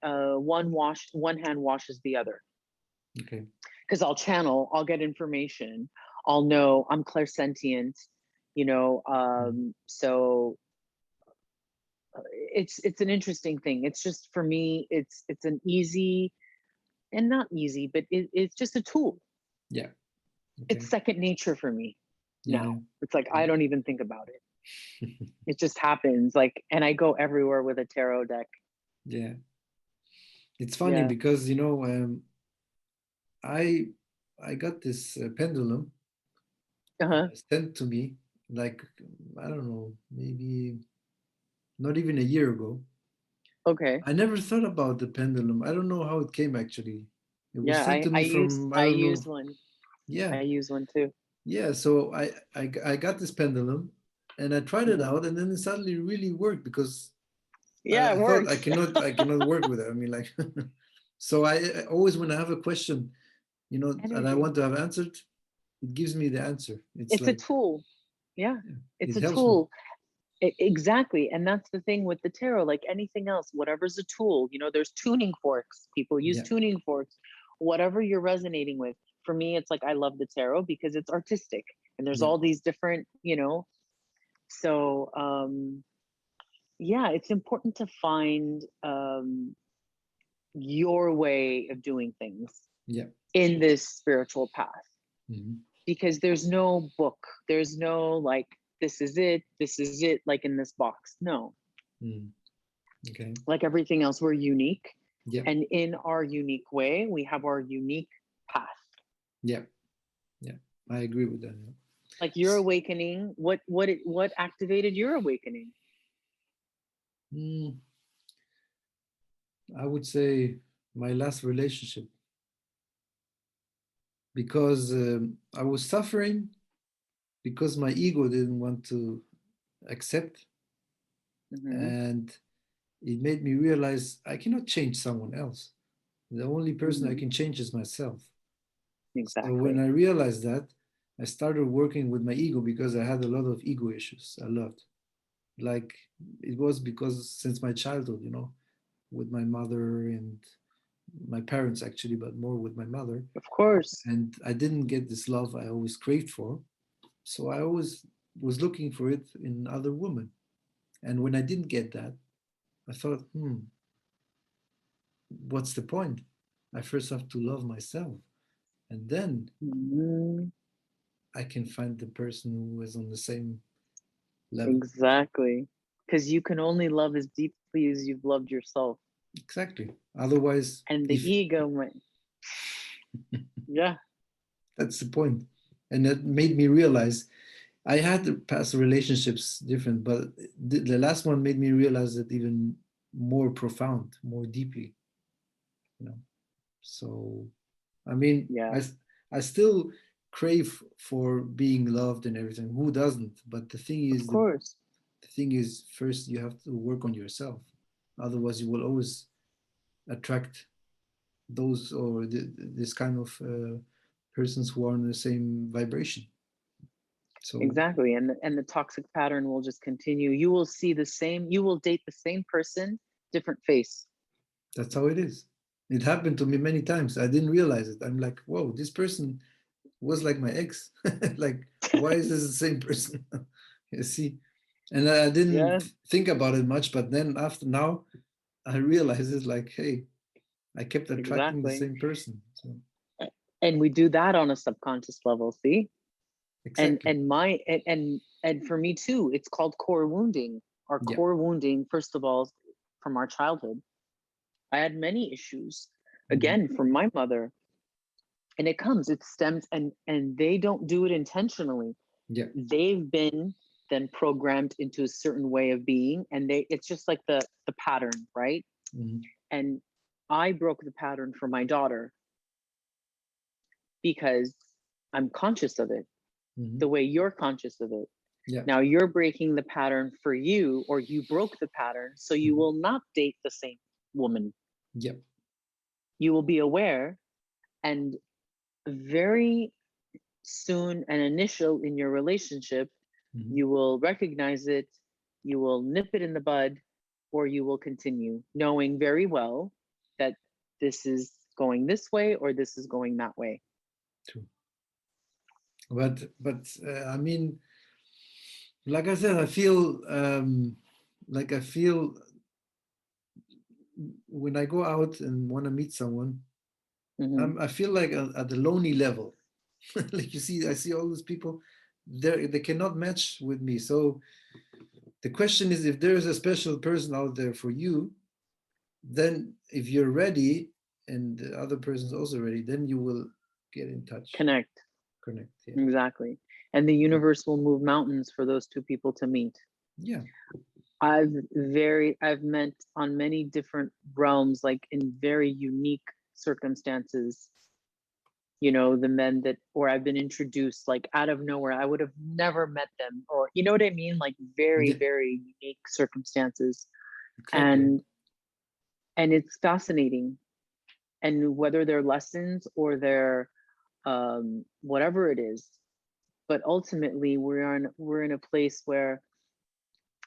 hand washes the other. okay. Because I'll channel, I'll get information, I'll know I'm clairsentient, Mhm, so it's an interesting thing. It's just for me, it's an easy, and not easy, but it's just a tool. yeah. It's Okay. second nature for me Yeah. now. It's like Yeah. I don't even think about it. It just happens. Like, and I go everywhere with a tarot deck. Yeah. It's funny Yeah. because I I got this pendulum Uh-huh. sent to me like I don't know, maybe not even a year ago. Okay. I never thought about the pendulum. I don't know how it came actually. It was Yeah, sent to I me used from I I don't know. used one. Yeah, I use one too. yeah. So I got this pendulum and I tried it Hmm. out and then it suddenly really worked because Yeah, I it thought works. I cannot work with it. I mean like so I always when I have a question, and I want Energy. to have answered, it gives me the answer. It's It's a like tool. Yeah, yeah, it's it a helps me. tool. Exactly. And that's the thing with the tarot, like anything else, whatever's a tool, there's tuning forks. People use Yeah, tuning forks, whatever you're resonating with. For me, it's like I love the tarot because it's artistic and there's yeah, all these different, so yeah, it's important to find your way of doing things yeah. in this spiritual path, Mhm. because there's no book, there's no like this is it, like in this box. No, Mm. Okay. like everything else, we're unique, Yeah, and in our unique way we have our unique path. yeah, yeah. I agree with that. Yeah. Like your awakening, what activated your awakening? Mm, I would say my last relationship because I was suffering because my ego didn't want to accept, Hmm. and it made me realize I cannot change someone else. The only person I Hmm. can change is myself. So when Exactly. I realized that, I started working with my ego because I had a lot of ego issues, a lot. Like it was because since my childhood, with my mother and my parents actually, but more with my mother. Of course. And I didn't get this love I always craved for. So I always was looking for it in other women. And when I didn't get that, I thought, what's the point? I first have to love myself. And then Hmm. I can find the person who is on the same level. Exactly. Because you can only love as deeply as you've loved yourself. Exactly. Otherwise, And the if ego might, yeah. that's the point. And that made me realize I had the past relationships different, but the last one made me realize that even more profound, more deeply, you know. So, I mean, Yeah, I still crave for being loved and everything. Who doesn't? But of course. the thing is, first you have to work on yourself. Otherwise, you will always attract those or this kind of persons who are in the same vibration. So Exactly. And the toxic pattern will just continue. You will see the same, you will date the same person, different face. that's how it is. It happened to me many times. I didn't realize it. I'm like, whoa, this person was like my ex. Like, why is this the same person? You see? And I Yeah, didn't think about it much, but then after now, I realize it's like, hey, I kept attracting the exactly. same person. So And we do that on a subconscious level, see? exactly. And for me too, it's called core wounding. Our Yeah. core wounding, first of all, from our childhood. I had many issues, Hmm. again, from my mother. And it stems, and they don't do it intentionally. Yeah. They've been then programmed into a certain way of being, and it's just like the pattern, right? Hmm. And I broke the pattern for my daughter because I'm conscious of it, Hmm. the way you're conscious of it. Yeah. Now you're breaking the pattern for you, or you broke the pattern, so you Hmm. will not date the same woman. Yeah. You will be aware, and very soon and initial in your relationship, Hmm. you will recognize it, you will nip it in the bud, or you will continue knowing very well that this is going this way or this is going that way. True. I mean, like I said, I feel like I feel when I go out and want to meet someone, Hmm. I feel like at the lonely level. Like you see, I see all these people, they cannot match with me. So the question is, if there is a special person out there for you, then if you're ready and the other person's also ready, then you will get in touch, Connect. connect. Yeah, Exactly. And the universe will move mountains for those two people to meet. yeah, I've met on many different realms, like in very unique circumstances, the men that, or I've been introduced like out of nowhere. I would have never met them, or you know what I mean? Like very, yeah, very unique circumstances. exactly. And it's fascinating. And whether they're lessons or they're whatever it is, but ultimately we're in a place where,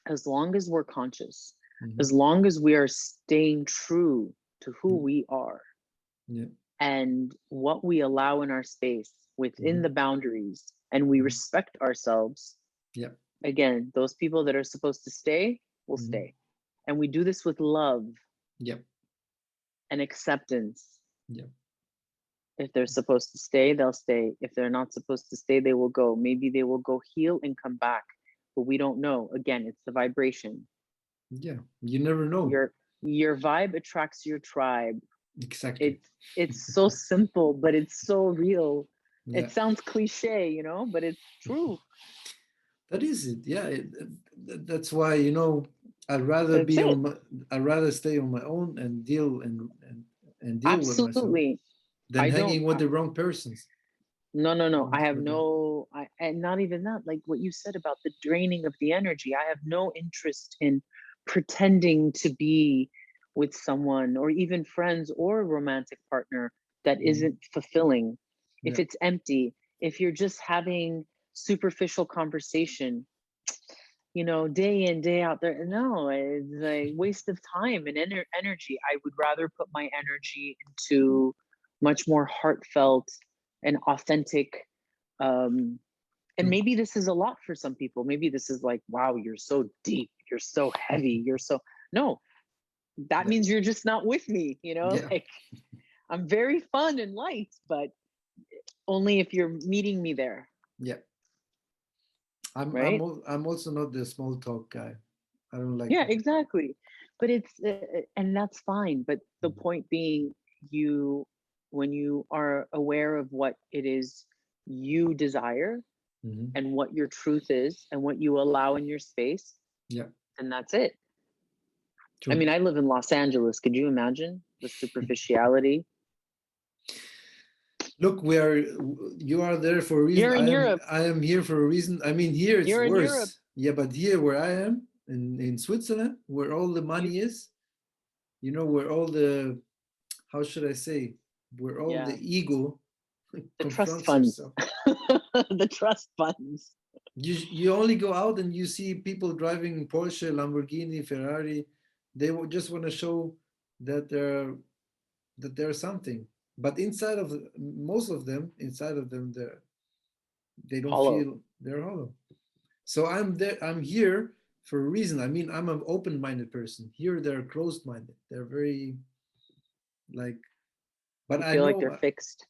as long as we're conscious, Hmm. as long as we are staying true to who we are Yeah. and what we allow in our space within Hmm. the boundaries, and we Hmm. respect ourselves, Yeah. again, those people that are supposed to stay will Hmm. stay. And we do this with love Yeah. and acceptance. Yeah. If they're supposed to stay, they'll stay. If they're not supposed to stay, they will go. Maybe they will go heal and come back, but we don't know. Again, it's the vibration. Yeah. You never know. Your vibe attracts your tribe. Exactly. It's so simple, but it's so real. Yeah. It sounds cliche, but it's true. That is it. Yeah. That's why, I'd rather That's be it. on my, I'd rather stay on my own and and deal with myself Absolutely. than I don't. hanging with the wrong persons. No, no, no. Don't I have for that. no. And not even that. Like what you said about the draining of the energy. I have no interest in pretending to be with someone, or even friends or a romantic partner, that Mhm. isn't fulfilling. If Yeah. it's empty, if you're just having superficial conversation, day in, day out there. No, it's a waste of time and energy. I would rather put my energy into much more heartfelt and authentic. Um, and True. maybe this is a lot for some people. Maybe this is like, wow, you're so deep, you're so heavy, you're so, no, that Yeah. means you're just not with me, Yeah. like I'm very fun and light, but only if you're meeting me there, Yeah. I'm right? I'm also not the small talk guy. I don't like Yeah, that. exactly. But and that's fine. But the Mhm. point being, you, when you are aware of what it is you desire, Mm-hmm. and what your truth is and what you allow in your space, Yeah. and that's it. I True. mean, I live in Los Angeles. Could you imagine the superficiality? Look, you are there for a reason. You're in Europe. I am here for a reason. I mean, here it's You're in Europe. worse. Yeah, but here where I am in Switzerland, where all the You, money is, where all the, how should I say, where all the yeah, ego the trust confronts funds. yourself. The trust funds. You only go out and you see people driving Porsche, Lamborghini, Ferrari. They just want to show that they're something. But inside of most of them, inside of them, they don't Hollow. feel, they're hollow. So I'm there. I'm here for a reason. I mean, I'm an open-minded person. Here they're closed-minded. They're very like. But You I feel like know, they're fixed.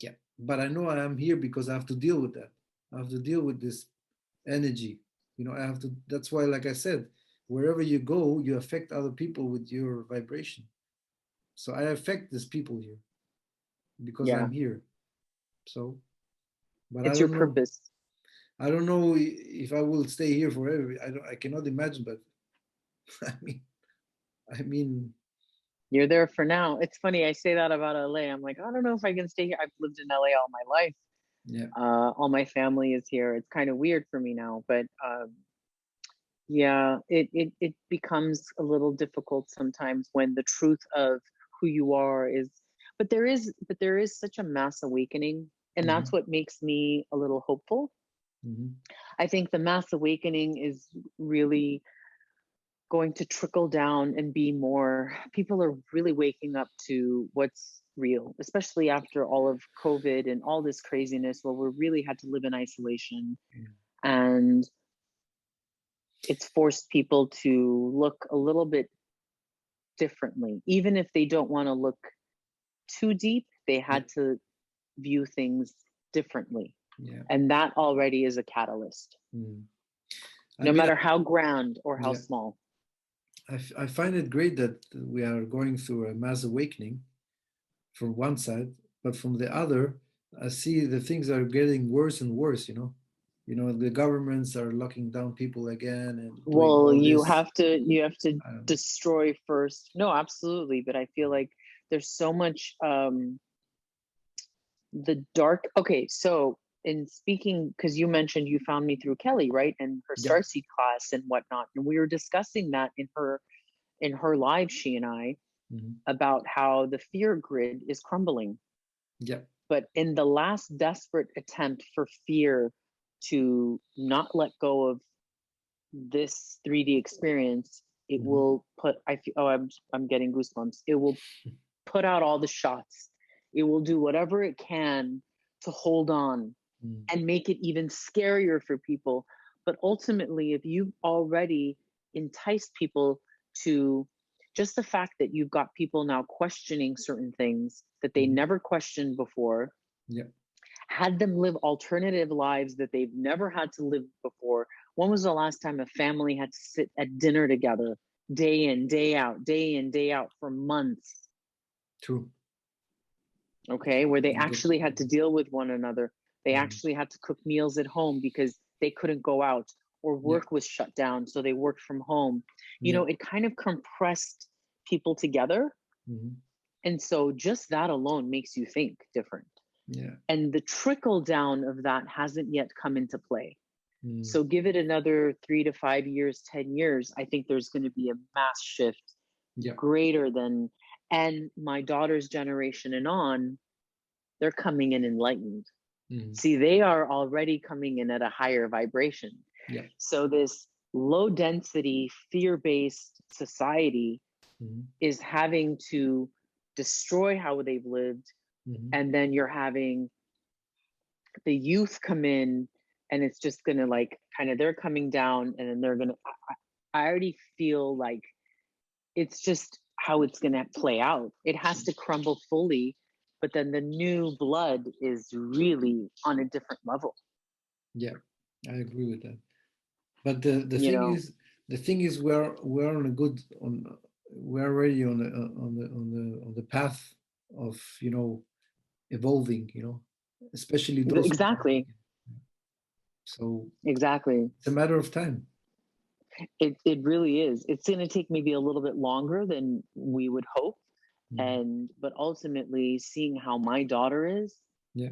yeah. But I know I am here because I have to deal with that. I have to deal with this energy. I have to. That's why, like I said, wherever you go, you affect other people with your vibration. So I affect these people here because Yeah, I'm here. So, but I it's your don't know. purpose. I don't know if I will stay here forever. I don't. I cannot imagine. But I mean, I mean, You're there for now. It's funny. I say that about LA. I'm like, I don't know if I can stay here. I've lived in LA all my life. yeah. All my family is here. It's kind of weird for me now, but yeah, it becomes a little difficult sometimes when the truth of who you are is. But there is such a mass awakening, and Mm-hmm, that's what makes me a little hopeful. mm-hmm, I think the mass awakening is really going to trickle down and be more. People are really waking up to what's real, especially after all of COVID and all this craziness where we really had to live in isolation. And it's forced people to look a little bit differently. Even if they don't want to look too deep, they yeah. had to view things differently. Yeah. And that already is a catalyst, Mm. I no mean, matter how grand or how yeah. small. I find it great that we are going through a mass awakening from one side, but from the other, I see the things are getting worse and worse. The governments are locking down people again and doing Well, all you this. have to you have to I don't know. destroy first. No, absolutely, but I feel like there's so much the dark. Okay, so in speaking, because you mentioned you found me through Kelly, right? And her Yeah. Starseed class and whatnot. And we were discussing that in her live, she and I, Mm-hmm. about how the fear grid is crumbling. Yeah. But in the last desperate attempt for fear to not let go of this 3D experience, it Mm-hmm. will put I feel oh I'm getting goosebumps. It will put out all the shots. It will do whatever it can to hold on Mm. and make it even scarier for people. But ultimately, if you've already enticed people to just the fact that you've got people now questioning certain things that they Mm-hmm. never questioned before, Yeah. had them live alternative lives that they've never had to live before. When was the last time a family had to sit at dinner together, day in, day out for months? True. Okay, where they You get. actually had to deal with one another. They Mm. actually had to cook meals at home because they couldn't go out, or Yeah. work was shut down, so they worked from home. Yeah. It kind of compressed people together. Mm-hmm. And so just that alone makes you think different. Yeah. And the trickle down of that hasn't yet come into play. Mm. So give it another 3 to 5 years, 10 years. I think there's going to be a mass shift Yeah. greater than, and my daughter's generation and on, they're coming in enlightened. Mm. See, they are already coming in at a higher vibration. Yeah. So this low density, fear based society Mm-hmm. is having to destroy how they've lived. Mm-hmm. And then you're having the youth come in, and it's just going to like kind of, they're coming down, and then they're going to, I already feel like it's just how it's going to play out. It has to crumble fully, but then the new blood is really on a different level. Yeah. I agree with that. But the You thing know, is, we're on a good on we're already on the path of evolving. Especially those who are. exactly. So Exactly. it's a matter of time. It really is. It's going to take maybe a little bit longer than we would hope, but ultimately seeing how my daughter is, Yeah.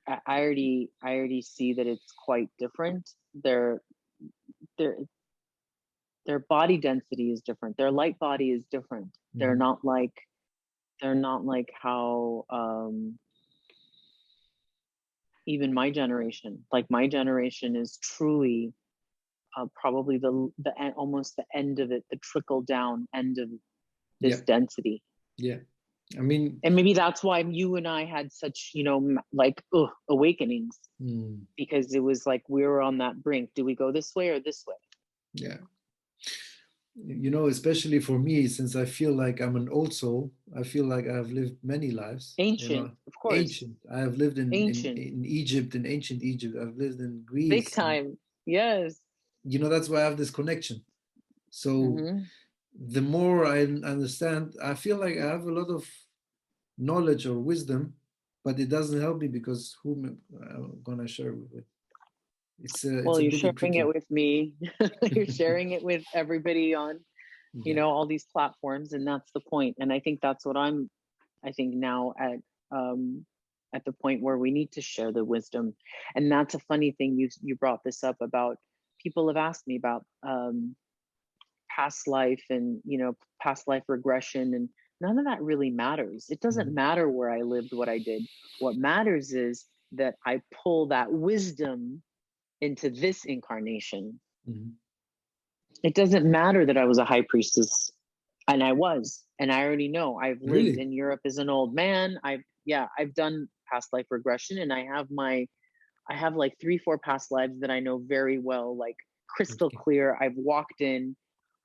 I already see that it's quite different. Their their their body density is different. Their light body is different. They're not like how even my generation. Like my generation is truly probably almost the end of it, the trickle down end of Yeah. this density. Yeah. I mean, And maybe that's why you and I had such, like awakenings, because it was like we were on that brink. Do we go this way or this way? yeah. Especially for me, since I feel like I'm an old soul, I feel like I've lived many lives. Ancient, of course. Ancient. I have lived Ancient. in Egypt, in ancient Egypt. I've lived in Big Greece. time. Yes. That's why I have this connection. So the more I understand, I feel like I have a lot of knowledge or wisdom, but it doesn't help me because who am I gonna share it with? It's Well, a you're bit sharing it tricky. with me. You're sharing it with everybody on, Yeah. all these platforms, and that's the point. And I think that's what I think now at the point where we need to share the wisdom. And that's a funny thing, you brought this up about, people have asked me about past life and past life regression, and none of that really matters. It doesn't matter where I lived, what I did. What matters is that I pull that wisdom into this incarnation. It doesn't matter that I was a high priestess, and I was, and I already know. I've lived Really? in Europe as an old man. I've done past life regression, and I have like 3-4 past lives that I know very well, like crystal Okay. clear. I've walked in,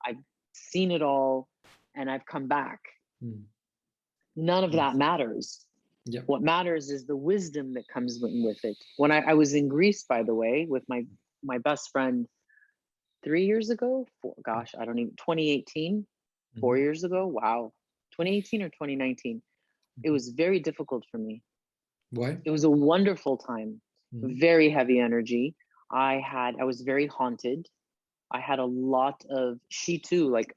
I've seen it all, and I've come back. None of that matters. Yeah. What matters is the wisdom that comes with it. When I was in Greece, by the way, with my best friend 3 years ago, gosh, I don't even, 2018, 4 years ago. Wow. 2018 or 2019. It was very difficult for me. Why? It was a wonderful time, very heavy energy. I was very haunted. I had a lot of, she too, like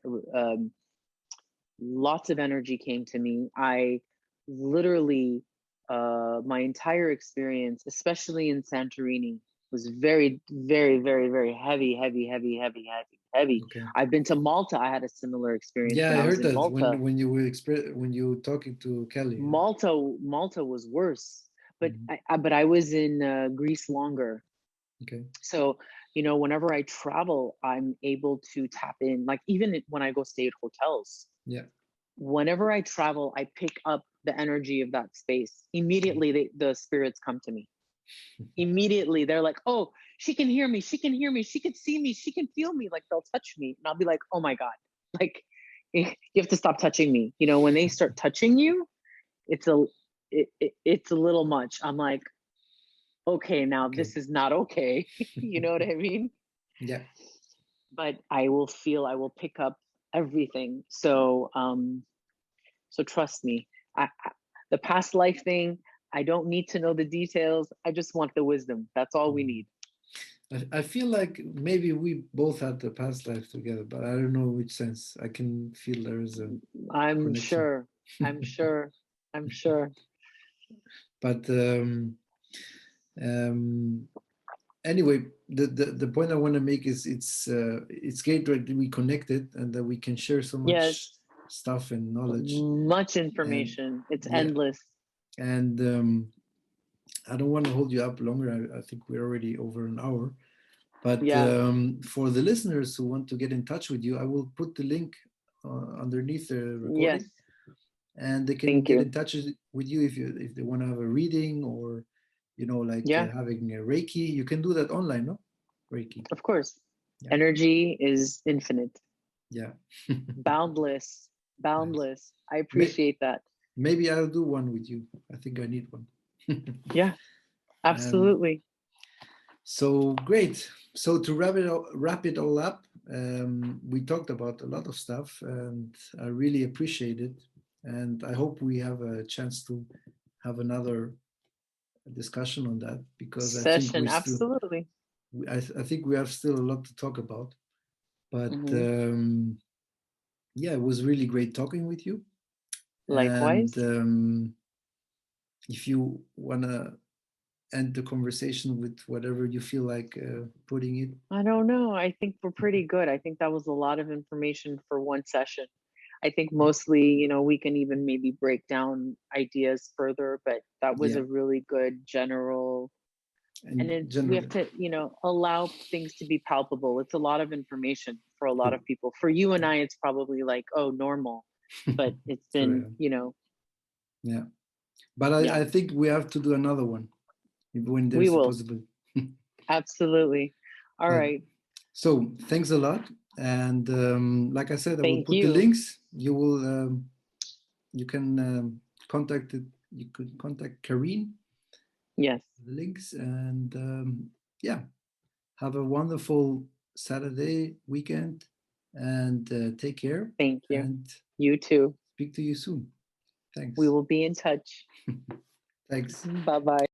lots of energy came to me. I literally, my entire experience, especially in Santorini, was very, very, very, very heavy, heavy, heavy, heavy, heavy, heavy. Okay. I've been to Malta. I had a similar experience Yeah, when I I was heard in that Malta. when you were when you were talking to Kelly. Malta was worse, but I was in Greece longer. Okay. So, whenever I travel, I'm able to tap in, like even when I go stay at hotels. Yeah. Whenever I travel, I pick up the energy of that space. Immediately, the spirits come to me. Immediately, they're like, "Oh, she can hear me. She can hear me. She can see me. She can feel me." Like they'll touch me, and I'll be like, "Oh my god!" Like you have to stop touching me. When they start touching you, it's a little much. I'm like, okay, now this is not okay. You know what I mean? Yeah. But I will pick up everything. So trust me. The past life thing, I don't need to know the details. I just want the wisdom. That's all we need. I feel like maybe we both had the past life together, but I don't know which sense. I can feel there is a I'm connection. sure. I'm sure. I'm sure. But anyway, the point I want to make is it's great that we connected and that we can share so much Yes. stuff and knowledge. Much And information. It's yeah, endless. and I don't want to hold you up longer. I think we're already over an hour. But for the listeners who want to get in touch with you, I will put the link underneath the recording. Yes. And they can Thank get you. in touch with you if they want to have a reading or having a Reiki. You can do that online, no? Reiki. Of course. Yeah. Energy is infinite. Yeah. Boundless. Nice. I appreciate that. Maybe I'll do one with you. I think I need one. Yeah, absolutely. So great. So to wrap it all up, we talked about a lot of stuff, and I really appreciate it. And I hope we have a chance to have another discussion on that, because I think Session, we're still, absolutely. I think we have still a lot to talk about. But Hmm. yeah, it was really great talking with you. And Likewise. if you want to end the conversation with whatever you feel like putting it. I don't know. I think we're pretty good. I think that was a lot of information for one session. I think mostly, we can even maybe break down ideas further, but that was Yeah, a really good general. And and we have generally, to, allow things to be palpable. It's a lot of information for a lot true. of people. For you and I, it's probably like, oh, normal, but it's been, True, yeah. But yeah, I think we have to do another one when we there's a will. possibility. Absolutely. All But right. so thanks a lot. And like I said, I will Thank put the you. links. You can contact it. You could contact Carine. Yes. Links, and yeah, have a wonderful Saturday weekend, and take care. Thank you. And You too. speak to you soon. We Thanks. will be in touch. Thanks. Bye bye.